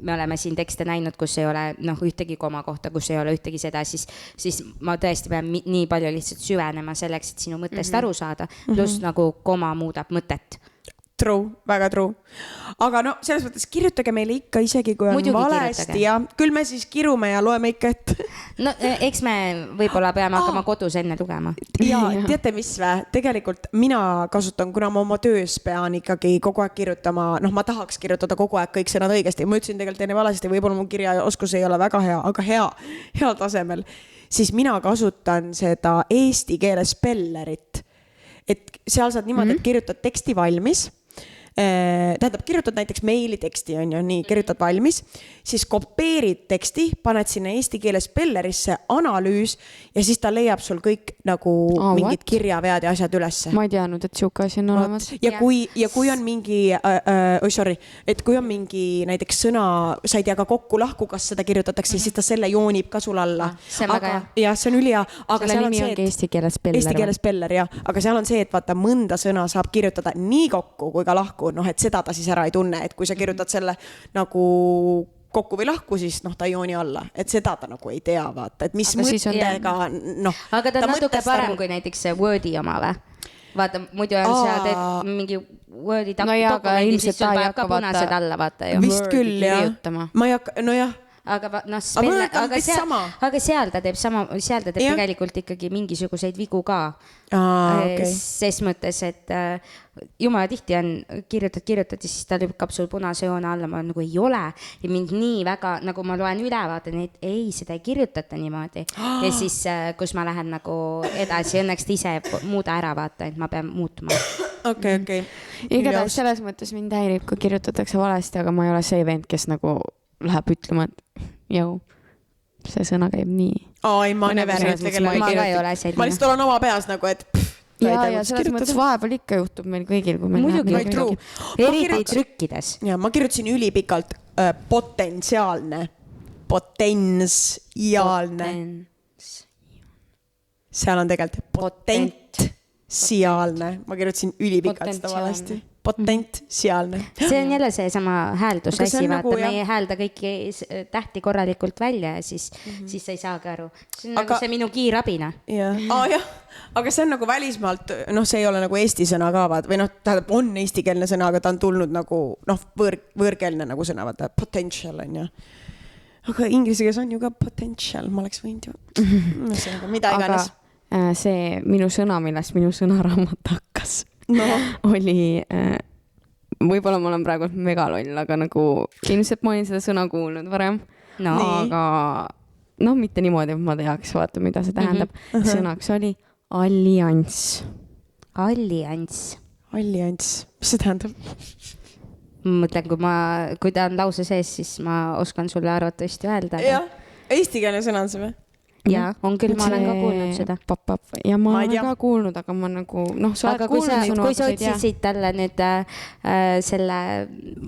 me oleme siin tekste näinud, kus ei ole ühtegi koma kohta, kus ei ole ühtegi seda, siis ma tõesti pean nii palju lihtsalt süvenema selleks, et sinu mõttest aru saada, pluss nagu koma muudab mõtet. True, väga true. Aga selles mõttes kirjutage meile ikka isegi, kui on muidugi valesti ja küll me siis kirume ja loeme ikka ette. Eks me võib-olla peame hakkama kodus enne lugema. Ja teate mis vä? Tegelikult mina kasutan, kuna ma oma töös pean ikkagi kogu aeg kirjutama, ma tahaks kirjutada kogu aeg kõik sõnad õigesti. Ma ütlesin tegelikult enne valesti, võib-olla mu kirjaoskus ei ole väga hea, aga heal tasemel. Siis mina kasutan seda eesti keele spellerit. Et seal saad niimoodi, et kirjutad teksti valmis. Tähendab, kirjutad näiteks meili teksti, on ju, nii, kirjutad valmis, siis kopeerid teksti, paned sinna eesti keele spellerisse, analüüs ja siis ta leiab sul kõik nagu mingid kirjavead ja asjad ülesse. Ma ei teadnud, et siuke asi on olemas. Ja kui on mingi, et kui on mingi näiteks sõna, sa ei tea ka kokku lahku, kas seda kirjutatakse, siis ta selle joonib ka sul alla. See on väga hea. Ja see on ülihea. Selle nimi ongi eesti keele speller. Eesti keele speller, jah. Aga seal on see, et vaata mõnda sõna saab kirjutada nii kokku kui ka lahku, et seda ta siis ära ei tunne, et kui sa kirjutad selle nagu kokku või lahku, siis ta jooni alla, et seda ta nagu ei tea, vaata, et mis mõttega, Aga ta on natuke parem kui näiteks see Wordi oma või? Vaata, muidu on sa teed mingi Wordi dokumendi, siis sul paneb ka punased alla, vaata ju. Vist küll, jah. Ma ei hakka, jah. Aga seal ta teeb tegelikult ikkagi mingisuguseid vigu ka. Ses mõttes, et jumala tihti on kirjutad ja siis ta lükkab sul punase joone alla, ma nagu ei ole ja mind nii väga, nagu ma loen üle, vaatan, et ei, seda ei kirjutata niimoodi ja siis, kus ma lähen nagu edasi, õnneks ta ise muuda ära, vaata, et ma pean muutuma. Okei. Igatahes selles mõttes mind häirib, kui kirjutatakse valesti, aga ma ei ole see vend, kes nagu läheb ütlema, et jõu, see sõna käib nii. Ei, ma never ma lihtsalt olen oma peas nagu, et ja selles mõttes vahepeal ikka juhtub meil kõigil, kui meil läheb midagi. Eriti trükkides. Ja ma kirjutasin ülipikalt potentsiaalne. Potentsiaalne. Seal on tegelikult potentsiaalne. Ma kirjutasin ülipikalt seda valesti. Potentsiaalne. See on jälle see sama hääldus asi, vaata, me ei häälda kõiki tähti korralikult välja ja siis sa ei saagi aru. See on nagu see minu kiirabina. Jah, aga see on nagu välismaalt, see ei ole nagu eesti sõna ka, või tähendab, on eestikeelne sõna, aga ta on tulnud nagu, võõrkeelne nagu sõna, vaata, potential on ju. Aga inglise keeles on ju ka potential, ma oleks võinud ju. Mida iganes. See minu sõna, millest minu sõnaraamat hakkas. Oli, võib-olla ma olen praegu megaloll, aga nagu ilmselt ma olin seda sõna kuulnud varem, aga mitte niimoodi, et ma teaks, vaata, mida see tähendab. Sõnaks oli allianss. Allianss. Mis see tähendab? Mõtlen, kui ta on lause sees, siis ma oskan sulle arvatavasti öelda. Jah, eestikeelne sõna on see või? Jaa, on küll, ma olen ka kuulnud seda. Ja ma olen ka kuulnud, aga ma nagu, sa oled kuulnud sõnu. Kui sa otsisid talle nüüd selle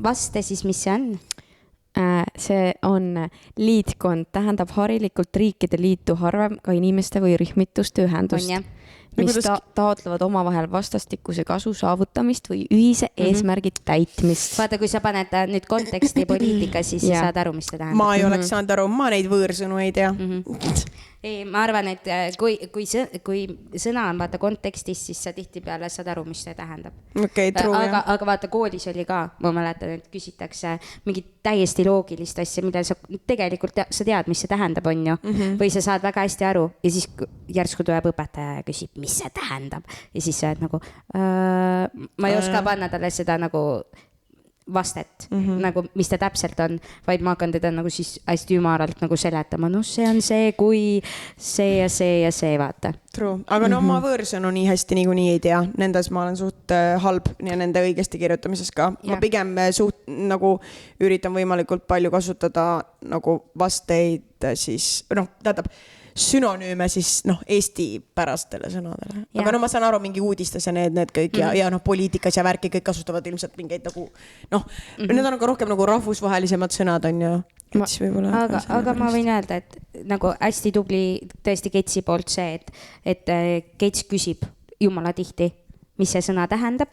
vaste, siis mis see on? See on liitkond, tähendab harilikult riikide liitu, harvem ka inimeste või rühmituste ühendust, mis taotlevad omavahel vastastikuse kasu saavutamist või ühise eesmärgi täitmist. Vaata, kui sa paned nüüd konteksti poliitika, siis sa saad aru, mis see tähendab. Ma ei oleks saanud aru, ma neid võõrsõnu ei tea. Ei, ma arvan, et kui sõna on vaata kontekstis, siis sa tihtipeale saad aru, mis see tähendab. Aga vaata, koolis oli ka, ma mäletan, et küsitakse mingit täiesti loogilist asja, mida sa tegelikult sa tead, mis see tähendab, on ju. Või sa saad väga hästi aru ja siis järsku tuleb õpetaja ja küsib, mis see tähendab. Ja siis sa oled nagu, ma ei oska panna talle seda nagu vastet nagu, mis ta täpselt on, vaid ma hakkan teda nagu siis hästi ümaralt nagu seletama, noh, see on see, kui see ja see ja see, vaata. True, aga no ma võõrsõnu nii hästi niikuinii ei tea, nendes ma olen suht halb ja nende õigesti kirjutamises ka. Ma pigem suht nagu üritan võimalikult palju kasutada nagu vasteid siis, noh, tähendab sünonüüme siis noh, eesti-pärastele sõnadele. Aga no ma saan aru mingi uudistes ja need kõik ja noh, poliitikas ja värki kõik kasutavad ilmselt mingeid nagu noh, need on aga rohkem nagu rahvusvahelisemad sõnad on ju. Aga ma võin öelda, et nagu hästi tubli tõesti Ketsi poolt see, et Kets küsib jumala tihti, mis see sõna tähendab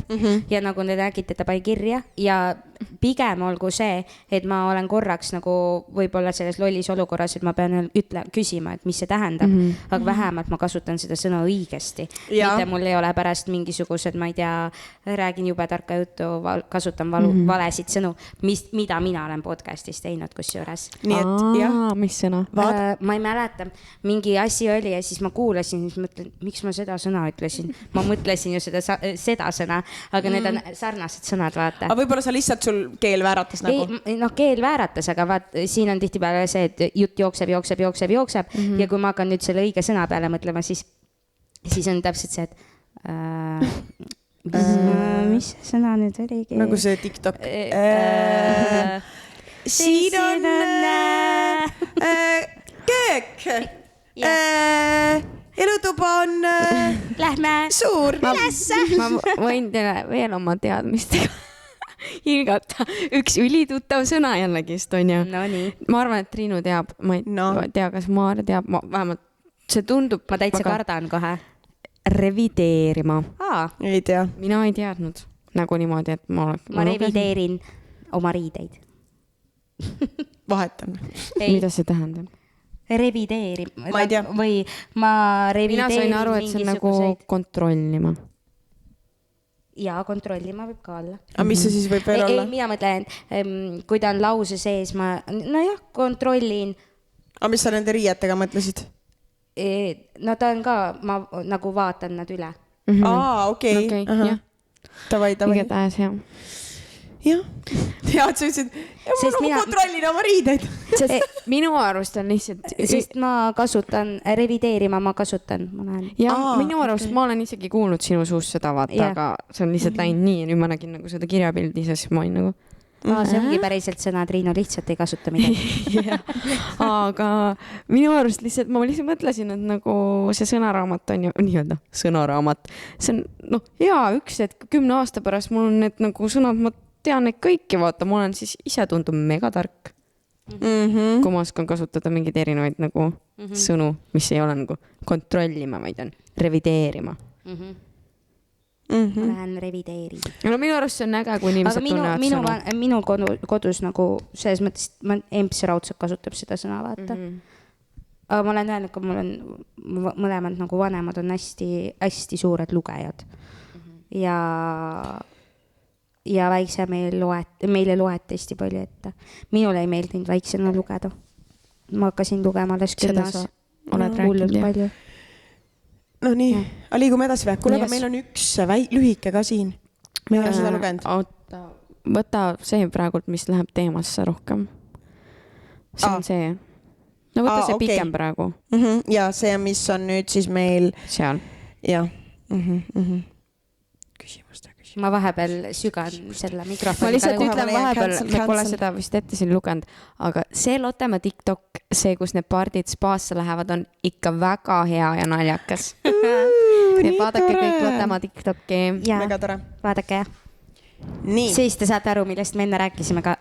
ja nagu te nägite, ta pani kirja ja pigem olgu see, et ma olen korraks nagu võib-olla selles lollis olukorras, et ma pean küsima, et mis see tähendab, aga vähemalt ma kasutan seda sõna õigesti. Mitte mul ei ole pärast mingisugused, ma ei tea, räägin jube tarka juttu, kasutan valesid sõnu, mida mina olen podcastis teinud kusjuures. Nii et, jah. Mis sõna? Ma ei mäleta, mingi asi oli ja siis ma kuulasin, siis mõtlen, miks ma seda sõna ütlesin. Ma mõtlesin ju seda sõna, aga need on sarnased sõnad, vaata. Aga võib-olla sa lihtsalt sul keel vääratas nagu? Noh, keel vääratas, aga vaat, siin on tihtipeale see, et jutt jookseb ja kui ma hakkan nüüd selle õige sõna peale mõtlema, siis on täpselt see, et mis sõna nüüd oligi? Nagu see TikTok. Siin on köök. Elutuba on suur. Ma võin teile veel oma teadmistega hilgata. Üks ülituttav sõna jällegist on ju. No nii. Ma arvan, et Triinu teab. Ma ei tea, kas Maarja teab. Vähemalt see tundub. Ma täitsa kardan kohe. Revideerima. Ei tea. Mina ei teadnud. Nagu niimoodi, et ma revideerin oma riideid. Vahetan. Mida see tähendab? Revideerima. Ma ei tea. Või ma revideerin mina sain aru, et see on nagu kontrollima. Ja kontrollima võib ka olla. Aga mis see siis võib veel olla? Ei, mina mõtlen, kui ta on lause sees, nojah, kontrollin. Aga mis sa nende riietega mõtlesid? No ta on ka, ma nagu vaatan nad üle. Okei. Tavai. Igatahes, jah. Jah, sa ütlesid, ma kontrollin oma riideid. Minu arust on lihtsalt... Sest ma kasutan, revideerima ma kasutan. Minu arust ma olen isegi kuulnud sinu suust seda vaata, aga see on lihtsalt läinud nii ja nüüd ma nägin nagu seda kirjapildi, siis ma olin nagu... See ongi päriselt sõna, Triinu lihtsalt ei kasuta midagi. Aga minu arust lihtsalt, ma lihtsalt mõtlesin, et nagu see sõnaraamat on ju, nii-öelda sõnaraamat. See on, hea üks, et 10 aasta pärast mul on need nagu sõnad, ma tean neid kõiki, vaata, ma olen siis ise tundub megatark. Kui ma oskan kasutada mingeid erinevaid nagu sõnu, mis ei ole nagu kontrollima, vaid on revideerima. Ma lähen revideerin. No minu arust see on äge, kui inimesed tunnevad sõnu. Minu kodus nagu selles mõttes, emps raudselt kasutab seda sõna, vaata. Aga ma olen öelnud, kui mul on mõlemad nagu vanemad on hästi suured lugejad. Ja väikse meile loeti hästi palju ette. Minule ei meeldinud väiksena lugeda. Ma hakkasin lugema alles 10 aastas. Oled rääkinud palju. No nii, liigume edasi või? Kuule, aga meil on üks lühike ka siin. Me ei ole seda lugenud. Võta see praegult, mis läheb teemasse rohkem. See on see. No võta see pikem praegu. Ja see, mis on nüüd siis meil... Seal. Ja. Küsimuste. Ma vahepeal sügan selle mikrofoni. Ma lihtsalt ütlen vahepeal, me pole seda vist ette siin lugenud, aga see Lottemaa TikTok, see, kus need pardid spaasse lähevad, on ikka väga hea ja naljakas. Vaadake kõik Lottemaa TikToki. Mega tore. Vaadake, jah. Nii. Siis te saate aru, millest me enne rääkisime ka.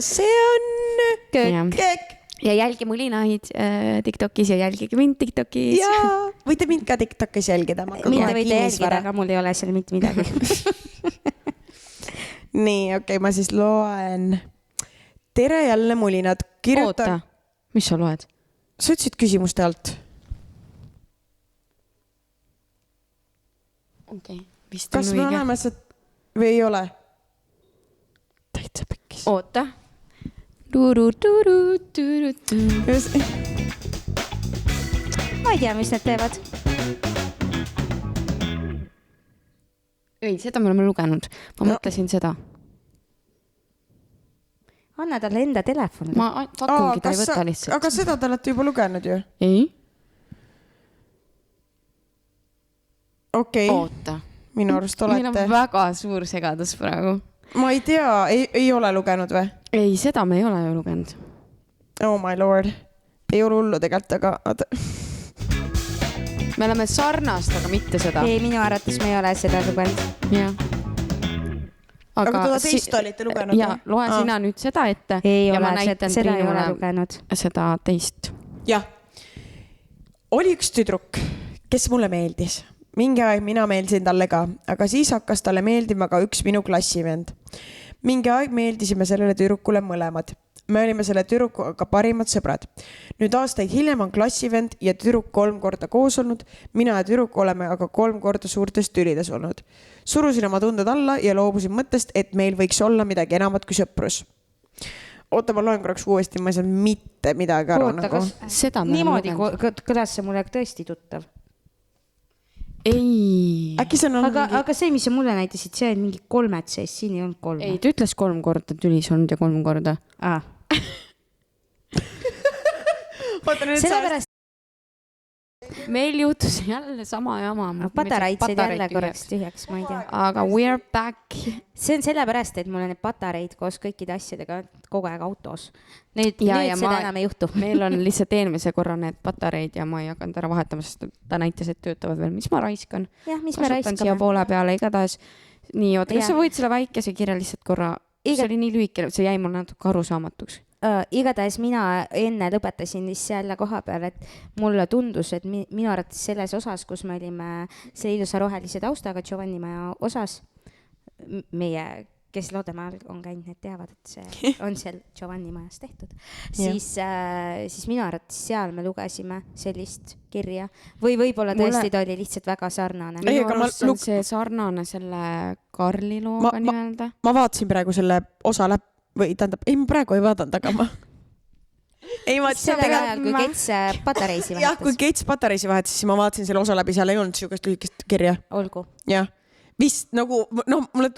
See on köök. Ja jälgi mulinaid TikTokis ja jälgige mind TikTokis. Jaa, võite mind ka TikTokis jälgida. Mitte võite jälgida, aga mul ei ole seal mitte midagi. Nii, okei, ma siis loen. Tere jälle mulinad. Oota, mis sa loed? Sa ütlesid küsimuste alt. Kas me oleme see või ei ole? Täitsa pikkis. Oota. Ma ei tea, mis need teevad. ei, seda me oleme lugenud. Ma mõtlesin seda. Anna talle enda telefon. Ma pakungi, ta ei võta lihtsalt. Aga seda te olete juba lugenud ju? Ei. Okei. Oota. Minu arust olete. Meil on väga suur segadus praegu. Ma ei tea, ei ole lugenud või? Ei, seda me ei ole ju lugenud. Oh my lord. Ei ole hullu tegelikult, aga... Me oleme sarnast, aga mitte seda. Ei, minu arvates me ei ole seda lugenud. Jah. Aga teda teist olite lugenud? Ja, loe sina nüüd seda ette. Ei ja ole, ma näitan seda ei ole lugenud. Seda teist. Jah. Oli üks tüdruk, kes mulle meeldis. Mingi aeg mina meeldisin talle ka, aga siis hakkas talle meeldima ka üks minu klassivend. Mingi aeg meeldisime sellele tüdrukule mõlemad. Me olime selle tüdrukuga parimad sõbrad. Nüüd aastaid hiljem on klassivend ja tüdruk 3 korda koos olnud. Mina ja tüdruk oleme aga 3 korda suurtes tülides olnud. Surusin oma tunded alla ja loobusin mõttest, et meil võiks olla midagi enamat kui sõprus. Oota, ma loen korraks uuesti, ma ei saa mitte midagi aru. Oota, kas niimoodi kõlas see mulle tõesti tuttav? Ei. Äkki see on aga see, mis sa mulle näitasid, see on mingi 3 sees, siin ei olnud 3. Ei, ta ütles 3 korda tülis olnud ja 3 korda. Sellepärast meil juhtus jälle sama jama. Pataraid said jälle korraks tühjaks, ma ei tea. Aga we're back. See on sellepärast, et mul on need patareid koos kõikide asjadega kogu aeg autos. Nüüd seda enam ei juhtu. Meil on lihtsalt eelmise korra need patareid ja ma ei hakanud ära vahetama, sest ta näitas, et töötavad veel. Mis ma raiskan? Jah, mis me raiskame? Kasutan siia poole peale igatahes. Nii, oota, kas sa võid selle väikese kirja lihtsalt korra? See oli nii lühike, see jäi mul natuke arusaamatuks. Igatahes mina enne lõpetasin selle koha peal, et mulle tundus, et minu arvates selles osas, kus me olime selle ilusa rohelise taustaga Giovanni maja osas, meie, kes Loodemaal on käinud, need teavad, et see on seal Giovanni majas tehtud, siis minu arvates seal me lugesime sellist kirja või võib-olla tõesti ta oli lihtsalt väga sarnane. Minu arust on see sarnane selle Karli looga nii-öelda. Ma vaatasin praegu selle osa läbi või tähendab, ei ma praegu ei vaadanud, aga ma sellel ajal, kui Kets patareisi vahetas. Jah, kui Kets patareisi vahetas, siis ma vaatasin selle osa läbi, seal ei olnud sihukest lühikest kirja. Olgu. Jah, vist nagu, mulle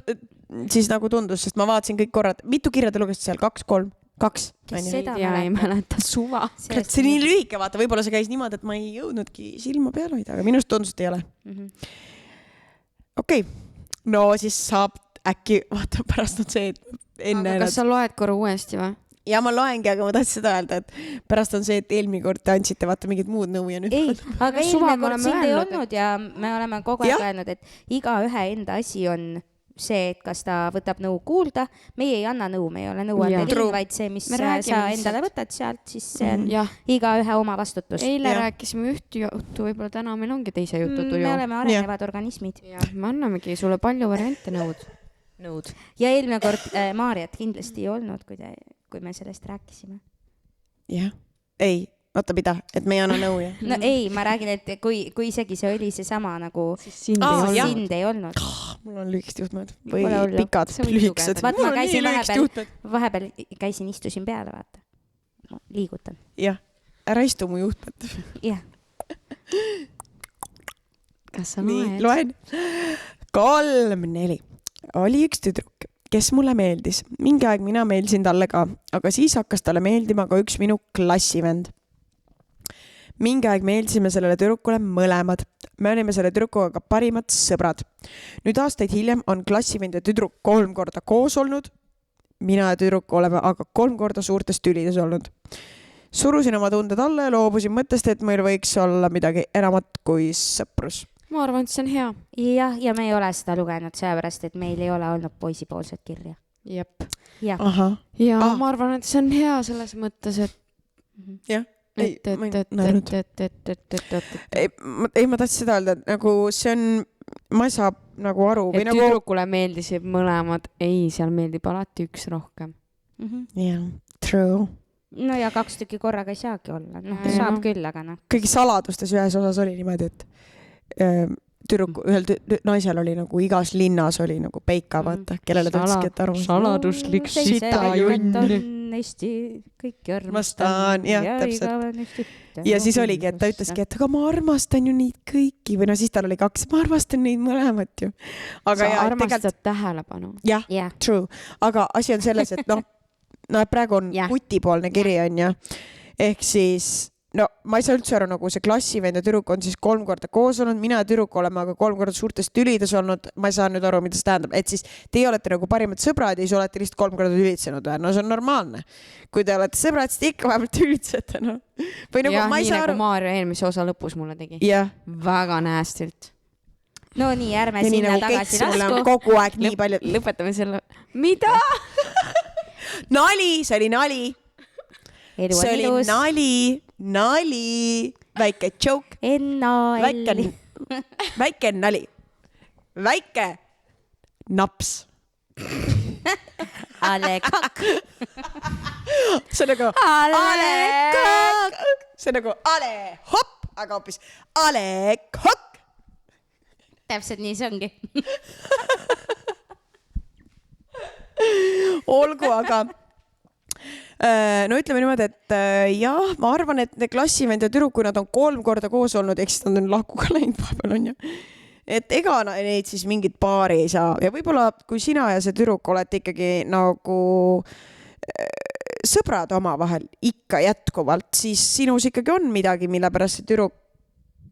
siis nagu tundus, sest ma vaatasin kõik korrad, mitu kirja te lugesite seal, 2, 3, 2. Kes seda ei mäleta, suva. See nii lühike, vaata, võib-olla see käis niimoodi, et ma ei jõudnudki silma peale hoida, aga minust tundus, et ei ole. Okei, no siis saab äkki, vaata, pärast on see, et enne... Aga kas sa loed korra uuesti või? Ja ma loengi, aga ma tahtsin seda öelda, et pärast on see, et eelmine kord te andsite vaata mingid muud nõu ja nüüd... Ei, aga eelmine kord sind ei olnud ja me oleme kogu aeg öelnud, et iga ühe enda asi on see, et kas ta võtab nõu kuulda. Meie ei anna nõu, me ei ole nõuandelinn, vaid see, mis sa endale võtad sealt, siis see on iga ühe oma vastutus. Eile rääkisime üht juttu, võib-olla täna meil ongi teise jutu tuju. Me oleme arenevad organismid. Me annamegi sulle palju variante nõud. Ja eelmine kord Maarjat kindlasti ei olnud, kui me sellest rääkisime. Jah, ei, oota pida, et me ei anna nõu. No ei, ma räägin, et kui isegi see oli see sama nagu sind ei olnud. Mul on lühikest juhtmed või pikad, lühikesed. Vaat ma käisin vahepeal käisin, istusin peale, vaata. Liigutan. Jah, ära istu mu juhtmed. Jah. Kas sa loed? Loen. 3, 4. Oli üks tüdruk, kes mulle meeldis. Mingi aeg mina meeldisin talle ka, aga siis hakkas talle meeldima ka üks minu klassivend. Mingi aeg meeldisime sellele tüdrukule mõlemad. Me olime selle tüdrukuga ka parimad sõbrad. Nüüd aastaid hiljem on klassivend ja tüdruk 3 korda koos olnud. Mina ja tüdruk oleme aga 3 korda suurtes tülides olnud. Surusin oma tunded alla ja loobusin mõttest, et meil võiks olla midagi enamat kui sõprus. Ma arvan, et see on hea. Jah, ja me ei ole seda lugenud sellepärast, et meil ei ole olnud poisipoolset kirja. Jep. Ja ma arvan, et see on hea selles mõttes, et jah. Ei, ma tahtsin seda öelda, et nagu see on, ma ei saa nagu aru. Et tüdrukule meeldisib mõlemad, ei, seal meeldib alati üks rohkem. Jah, true. No ja 2 tükki korraga ei saagi olla, saab küll, aga noh. Kõigi saladustes ühes osas oli niimoodi, et ühel naisel oli nagu igas linnas oli nagu peika, vaata, kellele ta ütleski, et arvas. Saladuslik sita junn. igavesti kõiki armastan, jah, täpselt. Ja siis oligi, et ta ütleski, et aga ma armastan ju neid kõiki või no siis tal oli 2, ma armastan neid mõlemat ju. Aga sa armastad tähelepanu. Jah, true. Aga asi on selles, et no praegu on kutipoolne kiri on ju. Ehk siis no ma ei saa üldse aru, nagu see klassivend ja tüdruk on siis 3 korda koos olnud, mina ja tüdruk oleme aga 3 korda suurtes tülides olnud, ma ei saa nüüd aru, mida see tähendab, et siis teie olete nagu parimad sõbrad ja siis olete lihtsalt 3 korda tülitsenud või? No see on normaalne. Kui te olete sõbrad, siis te ikka vähemalt tülitsete, no. Või nagu ja, ma ei saa aru. Nagu Maarja eelmise osa lõpus mulle tegi. Väga näästilt. No nii, ärme ja sinna nagu tagasi lasku. Kogu aeg nii palju. Lõpetame selle. Mida? Nali, see oli nali. See oli nali, väike joke, väike nali, väike naps. Ale kakk. See on nagu ale kakk. See on nagu ale hopp, aga hoopis ale kakk. Täpselt nii see ongi. Olgu, aga no ütleme niimoodi, et jah, ma arvan, et need klassivend ja tüdruk, kui nad on 3 korda koos olnud, eks nad on lahku ka läinud vahepeal on ju. Et ega neid siis mingit paari ei saa ja võib-olla kui sina ja see tüdruk olete ikkagi nagu sõbrad omavahel ikka jätkuvalt, siis sinus ikkagi on midagi, mille pärast see tüdruk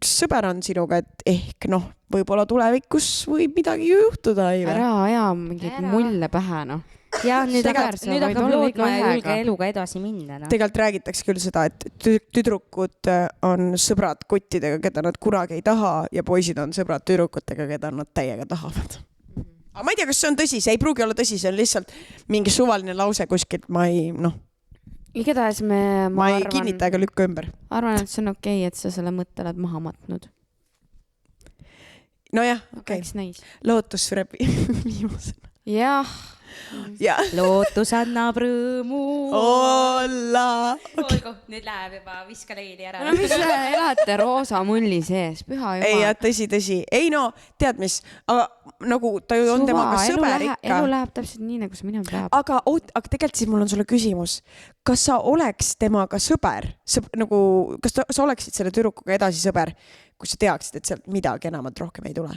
sõber on sinuga, et ehk noh, võib-olla tulevikus võib midagi juhtuda. Ära aja mingid mulle pähe, noh. Ja nüüd hakkab loodma ja julge eluga edasi minna. No. Tegelikult räägitakse küll seda, et tüdrukud on sõbrad kuttidega, keda nad kunagi ei taha ja poisid on sõbrad tüdrukutega, keda nad täiega tahavad. Aga ma ei tea, kas see on tõsi, see ei pruugi olla tõsi, see on lihtsalt mingi suvaline lause kuskilt, ma ei, noh. Igatahes ma ei kinnita ega lükka ümber. Arvan, et see on okei, et sa selle mõtte oled maha matnud. Nojah, okei. Lootus sureb viimasena. Jah. Ja. Lootus annab rõõmu. Olla. Okay. Olgu, nüüd läheb juba viska leili ära. No mis te elate roosa mulli sees, püha juba. Ei, tõsi. Ei no, tead mis, aga nagu ta ju on temaga sõber ikka. Elu läheb täpselt nii, nagu see minema peab. Aga tegelikult siis mul on sulle küsimus. Kas sa oleks temaga sõber? Kas sa oleksid selle tüdrukuga edasi sõber, kui sa teaksid, et sealt midagi enamat rohkem ei tule?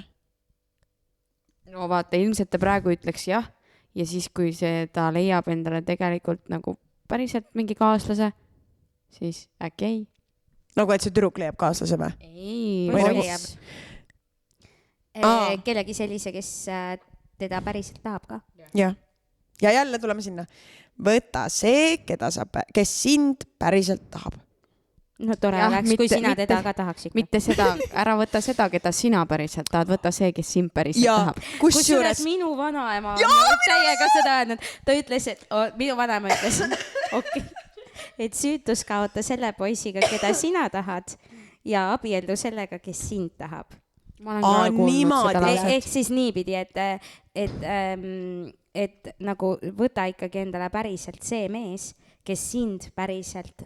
No vaata, ilmselt ta praegu ütleks jah. Ja siis, kui ta leiab endale tegelikult nagu päriselt mingi kaaslase, siis äkki ei. Nagu, et see tüdruk leiab kaaslase või? Ei. Leiab. Kellegi sellise, kes teda päriselt tahab ka. Ja jälle tuleme sinna. Võta see, kes sind päriselt tahab. No tore oleks, kui sina teda ka tahaks ikka. Mitte seda, ära võta seda, keda sina päriselt tahad, võta see, kes sind päriselt tahab. Kusjuures minu vanaema on täiega seda öelnud. Ta ütles, et minu vanaema ütles, et süütus kaota selle poisiga, keda sina tahad ja abieldu sellega, kes sind tahab. Ma olen ka kuulnud seda lauset. Ehk siis niipidi, et nagu võta ikkagi endale päriselt see mees, kes sind päriselt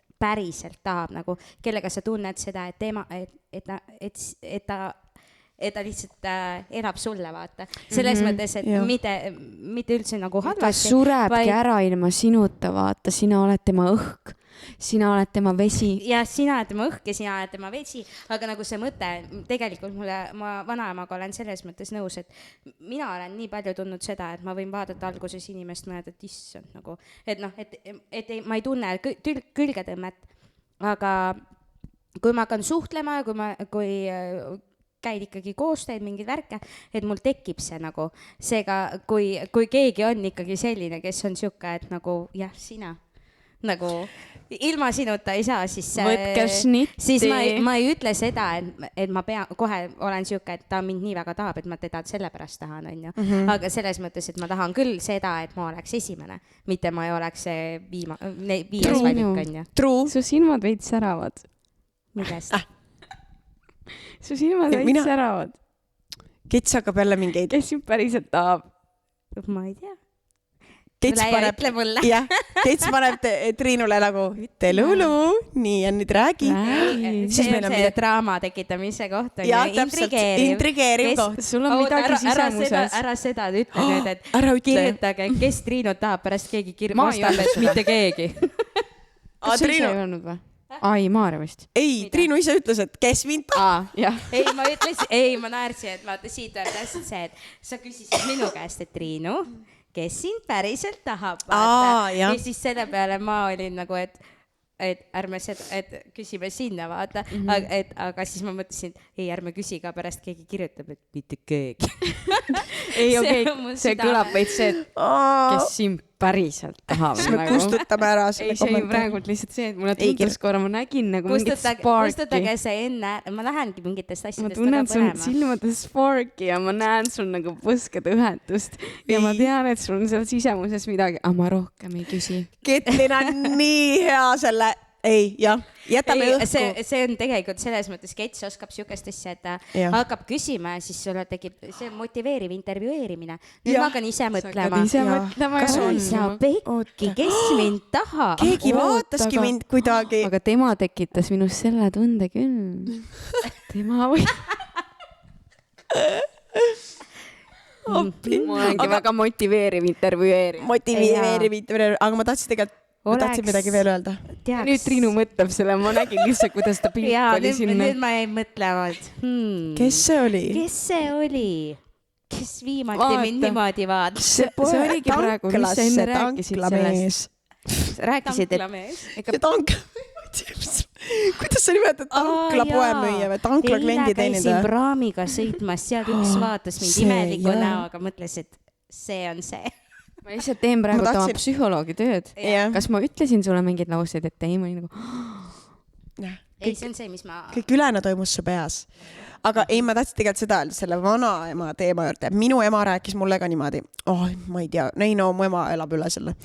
tahab, nagu kellega sa tunned seda, et ta lihtsalt elab sulle, vaata. Selles mõttes, et mitte üldse nagu halvasti. Ta surebki ära ilma sinuta, vaata, sina oled tema õhk, sina oled tema vesi. Ja sina oled tema õhk ja sina oled tema vesi, aga nagu see mõte, tegelikult ma vanaemaga olen selles mõttes nõus, et mina olen nii palju tundnud seda, et ma võin vaadata alguses inimest mõelda, et issand nagu, et noh, et ma ei tunne külgetõmmet, aga kui ma hakkan suhtlema ja kui käid ikkagi koos, teed mingeid värke, et mul tekib see nagu, seega kui keegi on ikkagi selline, kes on siuke, et nagu jah, sina nagu ilma sinuta ei saa, siis ma ei ütle seda, et ma kohe olen siuke, et ta mind nii väga tahab, et ma teda sellepärast tahan, on ju. Aga selles mõttes, et ma tahan küll seda, et ma oleks esimene, mitte ma ei oleks see viies valik, on ju. Su silmad veits säravad. Millest? Su silmad veits säravad. Kits hakkab jälle mingeid. Kes sind päriselt tahab? Ma ei tea. Kets Tule ja ütle mulle. jah, Kets paneb Triinule nagu ütle Lulu, nii ja nüüd räägi. See on see draama tekitamise koht. Ja täpselt, intrigeeriv koht. Sul on midagi sisemuses. Ära seda ütle nüüd, et Ära ütle. kirjutage, kes Triinut tahab, pärast keegi Ma ei vastab, et öelnud mitte keegi. Kas sa ise ei öelnud või? Ai, Maarja vist. Ei, Triinu ise ütles, et kes mind tahab. Jah. ma naersin, et vaata siit on täpselt see, et sa küsisid minu käest, et Triinu, kes sind päriselt tahab, vaata. Ja siis selle peale ma olin nagu, et ärme seda, et küsime sinna, vaata. Aga siis ma mõtlesin, ei, ärme küsi ka, pärast keegi kirjutab, et mitte keegi. Ei, okei, see kõlab veits see, et kes sind päriselt tahab. Siis me kustutame ära selle kommentaari. Ei, see ei praegult lihtsalt see, et mulle tundus korra, ma nägin nagu mingit sparki. Kustutage see enne, ma lähengi mingitest asjadest ma tunnen sul silmades sparki ja ma näen sul nagu põskede ühendust ja ma tean, et sul on seal sisemuses midagi, aga ma rohkem ei küsi. Ketlin on nii hea selle, ei, jah, jätame õhku. See on tegelikult selles mõttes, Kets oskab sihukest asja, et ta hakkab küsima ja siis sulle tekib see motiveeriv intervjueerimine. Nüüd ma hakkan ise mõtlema. Kas on sa pekki, kes mind tahab? Keegi vaataski mind kuidagi. Aga tema tekitas minust selle tunde küll. Tema või... Ma olengi väga motiveeriv intervjueeriv. Aga ma tahtsin midagi veel öelda. Nüüd Triinu mõtleb selle, ma nägin lihtsalt, kuidas ta pilk oli sinna. Nüüd ma jäin mõtlema, et kes see oli? Kes viimati mind niimoodi vaatas? See oligi praegu, mis sa enne rääkisid sellest. Rääkisid, kuidas sa nimetad tanklapoemüüja või tankla klienditeenindaja? Käisin praamiga sõitmas, seal üks vaatas mind imeliku näoga, mõtles, et see on see. Ma lihtsalt teen praegu oma psühholoogi tööd. Kas ma ütlesin sulle mingeid lauseid, et ei, ma olin nagu... Ei, see on see, mis ma... Kõik ülejäänu toimus su peas. Aga ei, ma tahtsin tegelikult seda öelda selle vanaema teema juurde. Minu ema rääkis mulle ka niimoodi. Ma ei tea. No mu ema elab üle selle.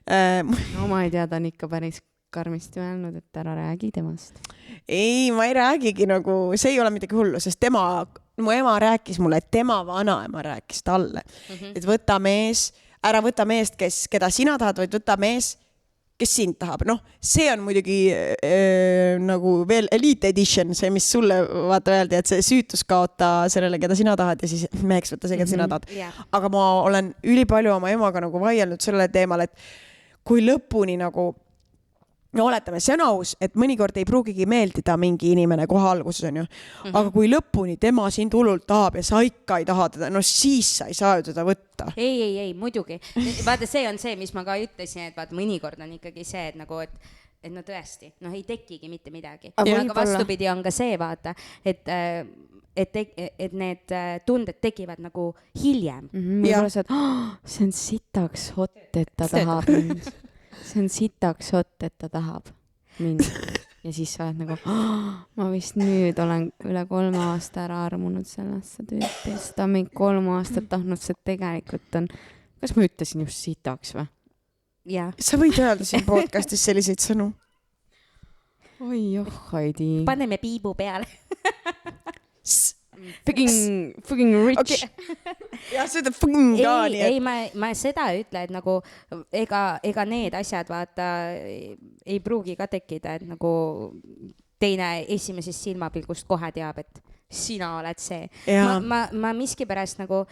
No ma ei tea, ta on ikka päris karmisti öelnud, et ära räägi temast. Ei, ma ei räägigi nagu... See ei ole midagi hullu, sest mu ema rääkis mulle, et tema vanaema rääkis talle. Et võta mees... Ära võta meest, keda sina tahad, vaid võta mees, kes sind tahab. Noh, see on muidugi nagu veel elite edition, see, mis sulle vaata öeldi, et see süütus kaota sellele, keda sina tahad ja siis meheks võtta see, keda sina tahad. Aga ma olen ülipalju oma emaga nagu vaielnud sellele teemal, et kui lõpuni nagu no oletame, see on aus, et mõnikord ei pruugigi meeldida mingi inimene kohe alguses on ju. Aga kui lõpuni tema sind hullult tahab ja sa ikka ei taha teda, no siis sa ei saa ju teda võtta. Ei, muidugi. Vaata, see on see, mis ma ka ütlesin, et vaata, mõnikord on ikkagi see, et nagu, et no tõesti, noh ei tekigi mitte midagi. Aga vastupidi on ka see, vaata, et need tunded tekivad nagu hiljem. Võib-olla sa, et see on sitaks hot, et ta tahab mind. See on sitaks hot, et ta tahab mind. Ja siis sa oled nagu, ma vist nüüd olen üle 3 aasta ära armunud sellesse tüüpist. Ta on mind 3 aastat tahtnud, see tegelikult on... Kas ma ütlesin just sitaks või? Jah. Sa võid öelda siin podcastis selliseid sõnu. Oi, Heidi. Paneme piibu peale. Fucking rich. Okay. Ja seda fucking ka nii. Ei, ma seda ütle, et nagu ega need asjad vaata ei pruugi ka tekkida, et nagu teine esimesest silmapilgust kohe teab, et sina oled see. Ma miskipärast nagu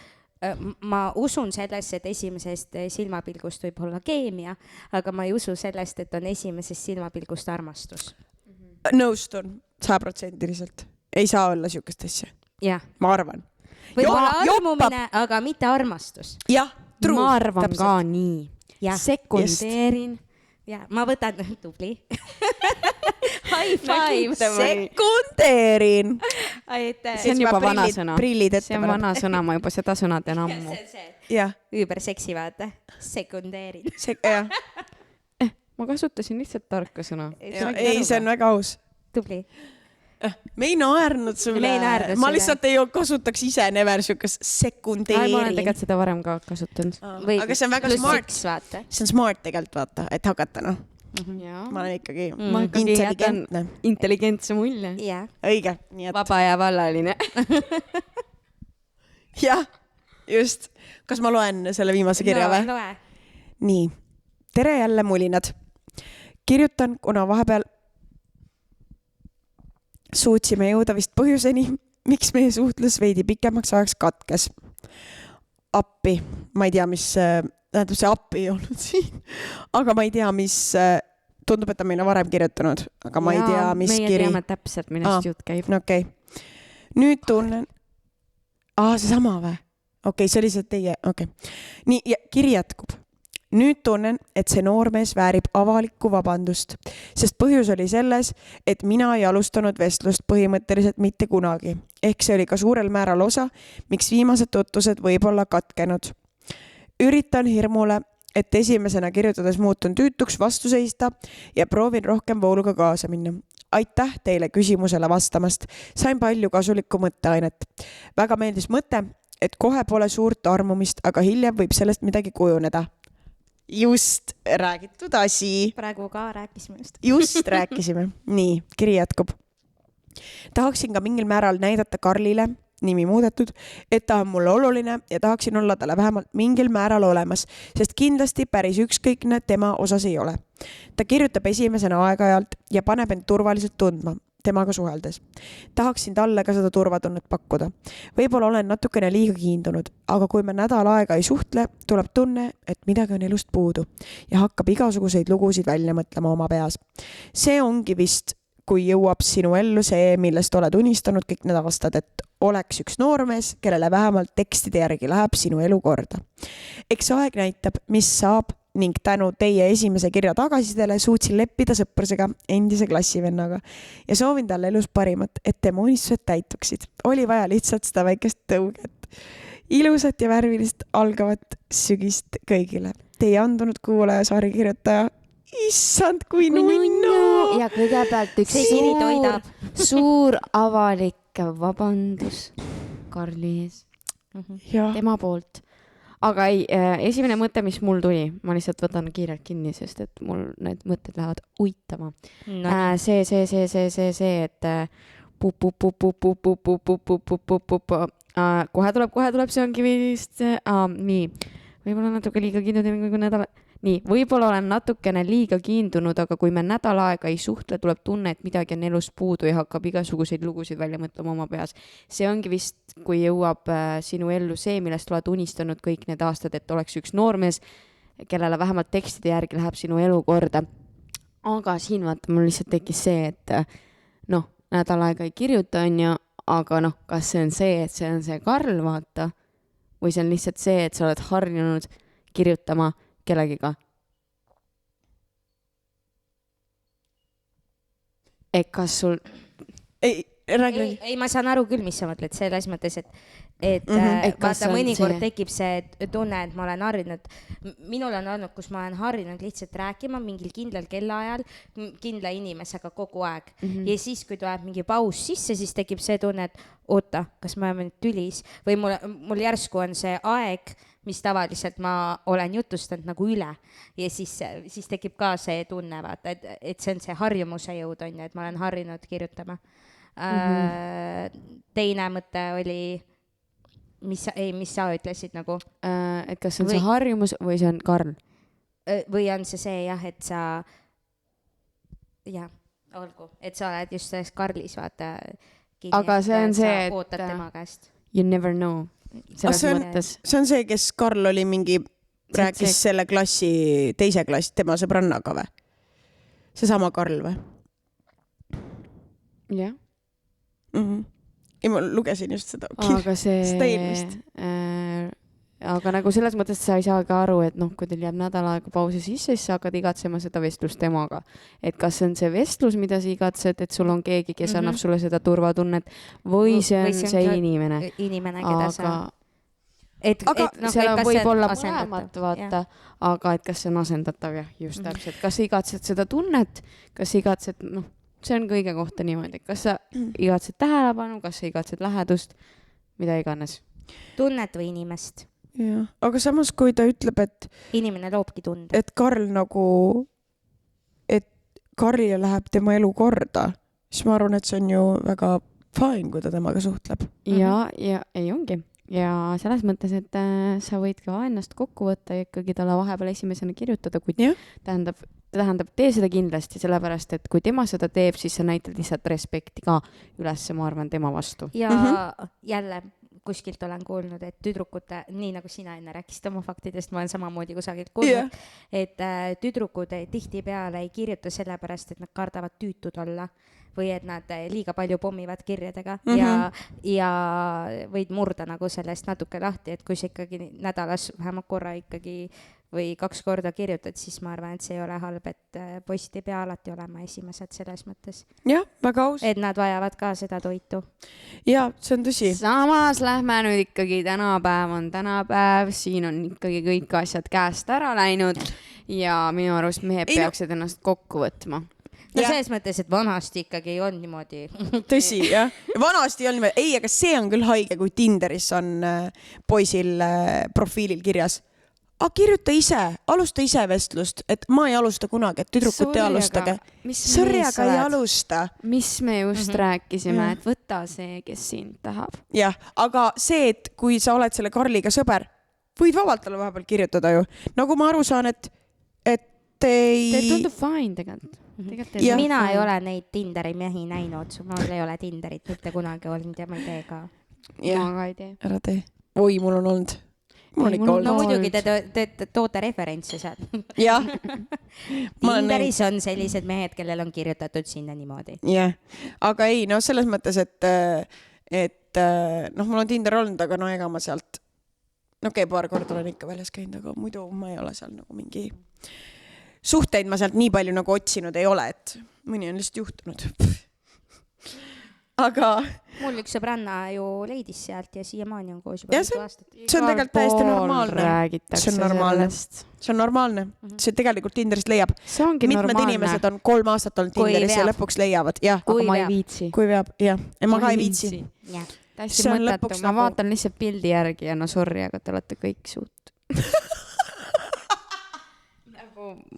ma usun sellest, et esimesest silmapilgust võib olla keemia, aga ma ei usu sellest, et on esimesest silmapilgust armastus. Nõustun 100%. Ei saa olla sihukest asja. Ja. Ma arvan. Võib-olla armumine, aga mitte armastus. Jah, true. Ma arvan ka nii. Sekundeerin. Ja, ma võtan tubli. High five. Sekundeerin. See on juba vana sõna. See on vana sõna, ma juba seda sõna teen ammu. Üüber seksi, vaata. Sekundeerin. Ma kasutasin lihtsalt tarka sõna. Ei, see on väga aus. Tubli. Me ei naernud sulle. Ma lihtsalt ei kasutaks ise never sihukest sekundeerin. Ma olen tegelikult seda varem ka kasutanud. Aga see on väga smart. See on smart tegelikult vaata, et hakata noh. Ma olen ikkagi intelligentne. Intelligentse mulje. Õige. Vaba ja vallaline. Jah, just. Kas ma loen selle viimase kirja või? Loe. nii, tere jälle mulinad. Kirjutan, kuna vahepeal suutsime jõuda vist põhjuseni, miks meie suhtlus veidi pikemaks ajaks katkes. Appi, ma ei tea, mis, tähendab see appi ei olnud siin, aga ma ei tea, mis, tundub, et on meile varem kirjutanud, aga ma ei tea, mis meie kiri. Meie teame täpselt, millest jutt käib. Okei. Nüüd tunnen, see sama või? Okei, see oli see teie, okei. Nii, ja kiri jätkub. Nüüd tunnen, et see noormees väärib avalikku vabandust, sest põhjus oli selles, et mina ei alustanud vestlust põhimõtteliselt mitte kunagi. Ehk see oli ka suurel määral osa, miks viimased tutvused võib olla katkenud. Üritan hirmule, et esimesena kirjutades muutun tüütuks vastu seista ja proovin rohkem vooluga kaasa minna. Aitäh teile küsimusele vastamast. Sain palju kasulikku mõtteainet. Väga meeldis mõte, et kohe pole suurt armumist, aga hiljem võib sellest midagi kujuneda. Just räägitud asi. Praegu ka rääkisime just. Just rääkisime. Nii, kiri jätkub. Tahaksin ka mingil määral näidata Karlile, nimi muudetud, et ta on mulle oluline ja tahaksin olla talle vähemalt mingil määral olemas, sest kindlasti päris ükskõikne tema osas ei ole. Ta kirjutab esimesena aeg-ajalt ja paneb end turvaliselt tundma temaga suheldes. Tahaksin talle ka seda turvatunnet pakkuda. Võib-olla olen natukene liiga kiindunud, aga kui me nädal aega ei suhtle, tuleb tunne, et midagi on elust puudu ja hakkab igasuguseid lugusid välja mõtlema oma peas. See ongi vist, kui jõuab sinu ellu see, millest oled unistanud kõik need aastad, et oleks üks noormees, kellele vähemalt tekstide järgi läheb sinu elu korda. Eks aeg näitab, mis saab ning tänu teie esimese kirja tagasisidele suutsin leppida sõprusega endise klassivennaga ja soovin talle elus parimat, et tema unistused täituksid. Oli vaja lihtsalt seda väikest tõuget. Ilusat ja värvilist algavat sügist kõigile. Teie andunud kuulaja, saarikirjutaja. Issand, kui nunnu! Ja kõigepealt üks suur avalik vabandus Karli ees. Tema poolt. Aga ei, esimene mõte, mis mul tuli, ma lihtsalt võtan kiirelt kinni, sest et mul need mõtted lähevad uitama. See, et kohe tuleb, see ongi vist, nii, võib-olla natuke liiga kiindunud nädala, nii, võib-olla olen natukene liiga kiindunud, aga kui me nädal aega ei suhtle, tuleb tunne, et midagi on elus puudu ja hakkab igasuguseid lugusid välja mõtlema oma peas. See ongi vist, kui jõuab sinu ellu see, millest oled unistanud kõik need aastad, et oleks üks noormees, kellele vähemalt tekstide järgi läheb sinu elu korda. Aga siin vaata, mul lihtsalt tekkis see, et nädal aega ei kirjuta, aga kas see on see, et see on see Karl, vaata, või see on lihtsalt see, et sa oled harjunud kirjutama kellegiga. Kas sul... Ei, ma saan aru küll, mis sa mõtled selles mõttes, et vaata mõnikord tekib see tunne, et ma olen harjunud, minul on olnud, kus ma olen harjunud lihtsalt rääkima mingil kindlal kellaajal kindla inimesega kogu aeg. Ja siis, kui tuleb mingi paus sisse, siis tekib see tunne, et oota, kas me oleme nüüd tülis või mul järsku on see aeg, mis tavaliselt ma olen jutustanud nagu üle ja siis tekib ka see tunne, vaata, et see on see harjumuse jõud, on ju, et ma olen harjunud kirjutama. Teine mõte oli, mis sa ütlesid nagu? Et kas on see harjumus või see on Karl? Või on see jah, et sa olgu, et sa oled just selles Karlis, vaata kinni, aga see on see, et ootad tema käest. You never know. See on see, kes Karl oli mingi, rääkis selle klassi, teise klassi, tema sõbrannaga või? See sama Karl või? Jah. Ja ma lugesin just seda. Aga aga nagu selles mõttes sa ei saagi aru, et kui teil jääb nädal aega pausi sisse, siis sa hakkad igatsema seda vestlust temaga. Et kas see on see vestlus, mida sa igatsed, et sul on keegi, kes annab sulle seda turvatunnet või see on see inimene. Inimene, keda sa... seal võib olla mõlemat, vaata, aga et kas see on asendatav, just täpselt. Kas sa igatsed seda tunnet, kas sa igatsed, see on kõige kohta niimoodi, kas sa igatsed tähelepanu, kas sa igatsed lähedust, mida iganes. Tunnet või inimest. Ja. Aga samas, kui ta ütleb, et inimene loobki tunde. Et Karl nagu, et Karlile läheb tema elu korda, siis ma arvan, et see on ju väga fine, kui ta temaga suhtleb. Ja ei ongi. ja selles mõttes, et sa võid ka ennast kokku võtta ja ikkagi talle vahepeal esimesena kirjutada, kuid tähendab, tee seda kindlasti, sellepärast, et kui tema seda teeb, siis sa näitad lihtsalt respekti ka üles, ma arvan, tema vastu. Ja jälle kuskilt olen kuulnud, et tüdrukute, nii nagu sina enne rääkisid oma faktidest, ma olen samamoodi kusagilt kuulnud, et tüdrukud tihtipeale ei kirjuta sellepärast, et nad kardavad tüütud olla või et nad liiga palju pommivad kirjadega ja võid murda nagu sellest natuke lahti, et kui sa ikkagi nädalas vähemalt korra ikkagi või 2 korda kirjutad, siis ma arvan, et see ei ole halb, et poisid ei pea alati olema esimesed selles mõttes. Jah, väga aus. Et nad vajavad ka seda toitu. Ja, see on tõsi. Samas lähme nüüd ikkagi tänapäev, siin on ikkagi kõik asjad käest ära läinud ja minu arust mehed peaksid ennast kokku võtma. No selles mõttes, et vanasti ikkagi ei olnud niimoodi. Tõsi, jah. Vanasti ei olnud niimoodi. Ei, aga see on küll haige, kui Tinderis on poisil profiilil kirjas. Kirjuta ise, alusta ise vestlust, et ma ei alusta kunagi, et tüdrukut ei alustage. Sorry, aga ei alusta. Mis me just rääkisime, et võta see, kes sind tahab. Jah, aga see, et kui sa oled selle Karliga sõber, võid vabalt talle vahepeal kirjutada ju. Nagu ma aru saan, et ei... Teil tundub fine tegelikult. Mina ei ole neid Tinderi mehi näinud, mul ei ole Tinderit mitte kunagi olnud ja ma ei tee ka. Ma ka ei tee. Ära tee. Oi, mul on olnud. Mul on ikka olnud. No muidugi te toote referentse seal. Jah. Tinderis on sellised mehed, kellel on kirjutatud sinna niimoodi. Jah, aga ei, no selles mõttes, et mul on Tinder olnud, aga no ega ma sealt, paar korda olen ikka väljas käinud, aga muidu ma ei ole seal nagu mingi suhteid ma sealt nii palju nagu otsinud ei ole, et mõni on lihtsalt juhtunud. Aga... Mul üks sõbranna ju leidis sealt ja siiamaani on koos juba mitu aastat. See on tegelikult täiesti normaalne. See on normaalne. See on normaalne. See tegelikult Tinderist leiab. See ongi mitmed normaalne. Inimesed on 3 aastat olnud Tinderis ja lõpuks leiavad. Ja. Aga ma ei viitsi. Kui veab, jah. Ma ka ei viitsi. Täiesti mõttetu. Ma vaatan lihtsalt pildi järgi ja no sorry, aga te olete kõik suut.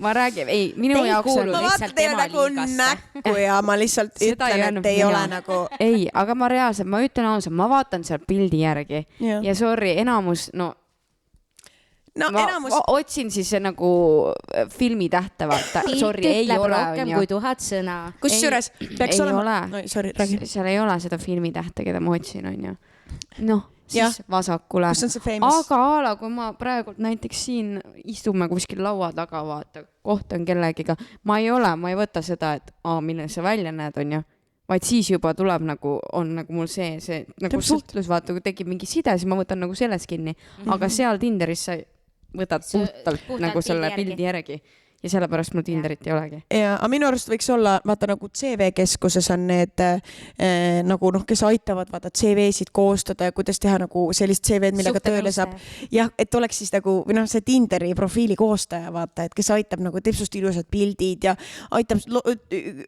Ma räägin, ei, minu jaoks on... Ma vaatan teile nagu näkku ja ma lihtsalt ütlen, et ei ole nagu... Ei, aga ma reaalselt, ma ütlen ausalt, ma vaatan seal pildi järgi ja sorry, enamus, ma otsin siis nagu filmitähte, vaata. Sorry, ei ole. Rohkem kui 1000 sõna. Kusjuures peaks olema... Sorry, räägi. Seal ei ole seda filmitähte, keda ma otsin, on ju. Noh. Siis vasakule. Aga kui ma praegu näiteks siin istume kuskil laua taga, vaata, kohtan kellegiga, ma ei võta seda, et milline sa välja näed, on ju, vaid siis juba tuleb nagu, on nagu mul see nagu suhtlus, vaata, kui tekib mingi side, siis ma võtan nagu selles kinni, aga seal Tinderis sa võtad puhtalt nagu selle pildi järgi. Ja sellepärast mul Tinderit ei olegi. Ja, aga minu arust võiks olla, vaata nagu CV-keskuses on need nagu kes aitavad vaata CV-sid koostada ja kuidas teha nagu sellist CV-d, millega tööle saab. Jah, et oleks siis nagu, või see Tinderi profiili koostaja, vaata, et kes aitab nagu teeb sust ilusad pildid ja aitab,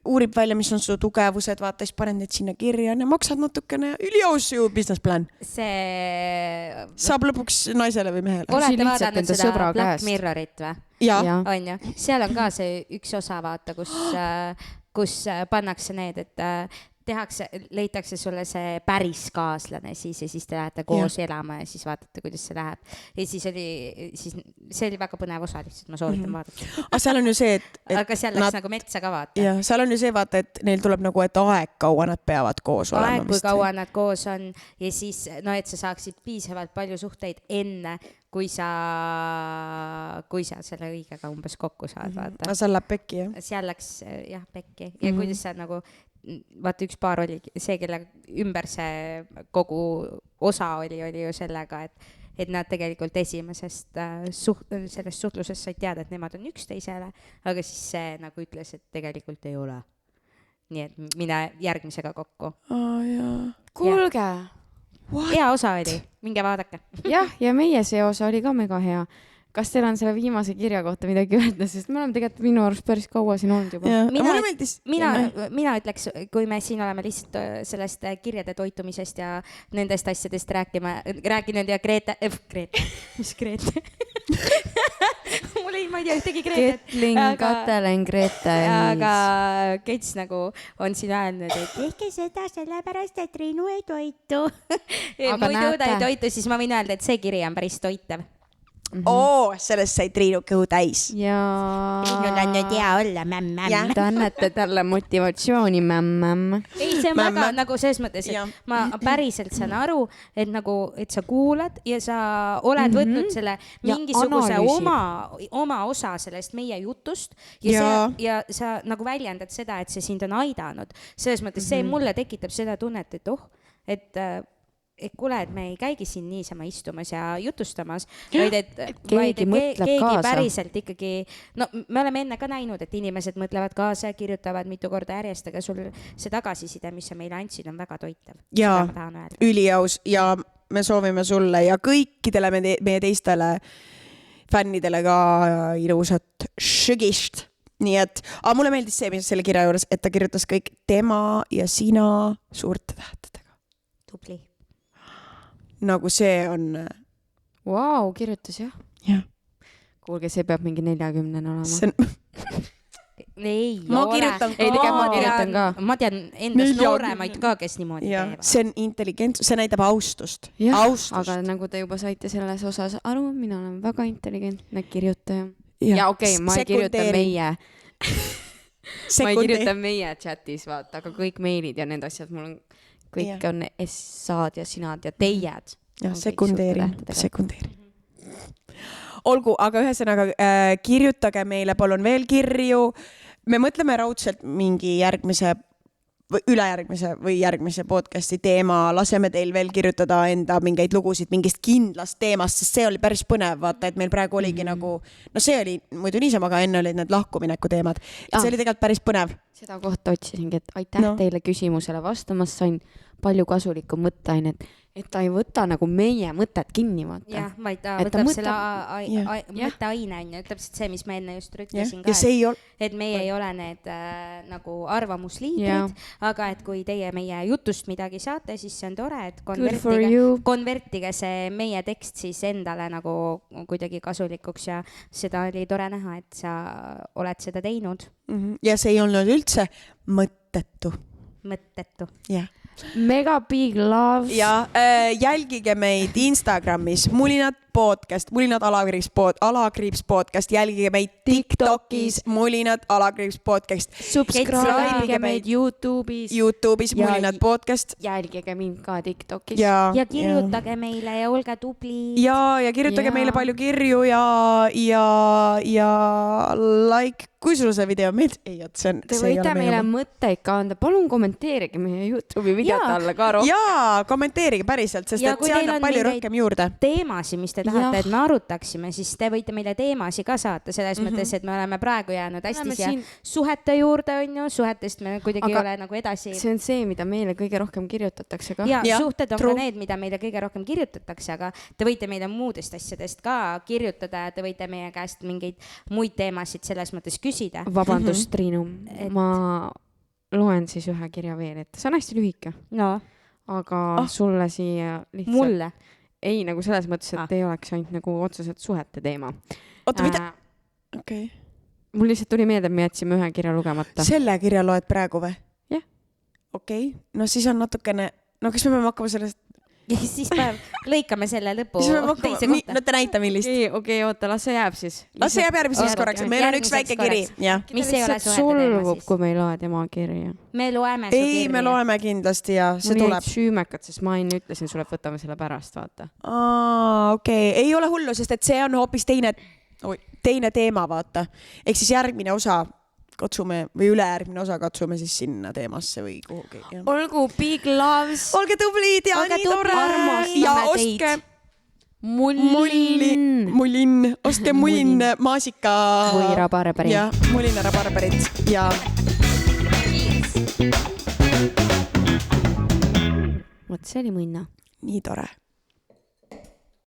uurib välja, mis on su tugevused, vaata, siis paned need sinna kirja ja maksad natukene üliaus ju business plan. See... Saab lõpuks naisele või mehele. Olete vaadanud seda Black Mirrorit või? Ja. On ju, seal on ka see üks osa, vaata, kus pannakse need, et leitakse sulle see päris kaaslane siis ja siis te lähete koos elama ja siis vaatate, kuidas see läheb. Ja siis see oli väga põnev osa, lihtsalt ma soovitan vaadata. Aga seal on ju see, et aga seal läks nagu metsa ka vaata. Ja, seal on ju see, vaata, et neil tuleb nagu, et aeg kaua nad peavad koos olema. Aeg, kui kaua nad koos on ja siis, et sa saaksid piisavalt palju suhteid enne, kui sa selle õigega umbes kokku saad, vaata. Aga seal läheb pekki, jah? Seal läks, jah, pekki. Ja kuidas sa nagu, vaata, üks paar oli see, kelle ümber see kogu osa oli ju sellega, et nad tegelikult esimesest sellest suhtlusest said teada, et nemad on üksteisele, aga siis see nagu ütles, et tegelikult ei ole. Nii et mine järgmisega kokku. Kuulge! Hea osa oli, minge vaadake. Jah, ja meie see osa oli ka mega hea. Kas teil on selle viimase kirja kohta midagi öelda, sest me oleme tegelikult minu arust päris kaua siin olnud juba. Mina ütleks, kui me siin oleme lihtsalt sellest kirjade toitumisest ja nendest asjadest rääkinud ja Grete, mis Grete? mul ei, ma ei tea ühtegi Gretet. Ketling, Katelen, Grete ja aga Kets nagu on siin öelnud, et tehke seda sellepärast, et Triinu ei toitu. Muidu ta ei toitu, siis ma võin öelda, et see kiri on päris toitev. Sellest sai Triinu kõhu täis. Triinul on nüüd hea olla, mämm. Te annate talle motivatsiooni, mämm. Ei, see on väga nagu selles mõttes, et ma päriselt saan aru, et nagu, et sa kuulad ja sa oled võtnud selle mingisuguse oma osa sellest meie jutust ja sa nagu väljendad seda, et see sind on aidanud. Selles mõttes see mulle tekitab seda tunnet, et kuule, et me ei käigi siin niisama istumas ja jutustamas, vaid et keegi päriselt ikkagi, no me oleme enne ka näinud, et inimesed mõtlevad kaasa ja kirjutavad mitu korda järjest, aga sul see tagasiside, mis sa meile andsid, on väga toitav. Jaa, üliaus ja me soovime sulle ja kõikidele meie teistele fännidele ka ilusat sügist. Nii et, aga mulle meeldis see, mis selle kirja juures, et ta kirjutas kõik tema ja sina suurte tähtedega. Tubli. Nagu see on... Vau, kirjutas jah? Jah. Kuulge, see peab mingi 40 olema. Ei ma ole. Kirjutan ka. Ma tean endast nooremaid ka, kes niimoodi teevad. See on intelligentsus, see näitab austust. Aga nagu te juba saite selles osas aru, mina olen väga intelligentne kirjutaja. Ja okei, ma ei kirjuta meie. Ma ei kirjuta meie chatis, vaata, aga kõik meilid ja need asjad, mul on kõik on S-saad ja sinad ja teied. Ja sekundeerin. Olgu, aga ühesõnaga kirjutage meile palun veel kirju. Me mõtleme raudselt mingi järgmise või järgmise podcasti teema. Laseme teil veel kirjutada enda mingeid lugusid mingist kindlast teemast, sest see oli päris põnev. Vaata, et meil praegu oligi nagu, no see oli muidu niisama, aga enne olid need lahkumineku teemad. Et see oli tegelikult päris põnev. Seda kohta otsisingi, et aitäh teile küsimusele vastamas, sain palju kasulikku mõtteainet, et ta ei võta nagu meie mõtet kinni, vaata. Jah, vaid ta võtab selle mõtteaine, täpselt see, mis ma enne just ütlesin ka, et meie ei ole need nagu arvamusliidrid, aga et kui teie meie jutust midagi saate, siis see on tore, et konvertige see meie tekst siis endale nagu kuidagi kasulikuks ja seda oli tore näha, et sa oled seda teinud. Ja see ei olnud üldse mõttetu. Jah. Mega big love. Ja jälgige meid Instagramis Mulinad podcast, Mulinad _podcast, jälgige meid TikTokis Mulinad _podcast. Subscribe meid YouTube'is Mulinad podcast. Jälgige mind ka TikTokis. Ja kirjutage meile ja olge tubli. Ja kirjutage meile palju kirju ja like, kui sulle see video meeldib. Te võite meile mõtteid ka anda. Palun kommenteerige meie YouTube'i videot alla ka rohkem. Jaa, kommenteerige päriselt, sest et see annab palju rohkem juurde. Teemasi, mis te tahate, et me arutaksime, siis te võite meile teemasi ka saata selles mõttes, et me oleme praegu jäänud hästi siia suhete juurde, on ju, suhetest me kuidagi ei ole nagu edasi. See on see, mida meile kõige rohkem kirjutatakse ka. Ja suhted on ka need, mida meile kõige rohkem kirjutatakse, aga te võite meile muudest asjadest ka kirjutada, te võite meie käest mingeid muid teemasid selles mõttes küsida. Vabandust, Triinu, ma loen siis ühe kirja veel, et see on hästi lühike. No. Aga sulle siia lihtsalt... Mulle? Ei, nagu selles mõttes, et ei oleks ainult nagu otseselt suhete teema. Oota, mida? Okei. Mul lihtsalt tuli meelde, et me jätsime ühe kirja lugemata. Selle kirja loed praegu või? Jah. Okei. No siis on natukene... No kas me peame hakkama sellest... Ja siis lõikame selle lõpu teise kohta. No te näita millist. Okei, oota, las see jääb siis. Las see jääb järgmiseks korraks. Meil on üks väike kiri. Mis ei ole suhete teema siis? Kui me ei loe tema kirja. Me loeme su kirja. Ei, me loeme kindlasti ja see tuleb. Mul olid süümekad, sest ma enne ütlesin sulle, et võtame selle pärast, vaata. Okei. Ei ole hullu, sest et see on hoopis teine teema, vaata. Ehk siis järgmine osa katsume või ülejärgmine osa katsume siis sinna teemasse või kuhugi. Olgu big loves. Olge tublid ja nii tore. Ja ostke mullin. Ostke mullin maasika. Või rabarberi. Ja mullin rabarberit. Ja. Vot see oli mõnna. Nii tore.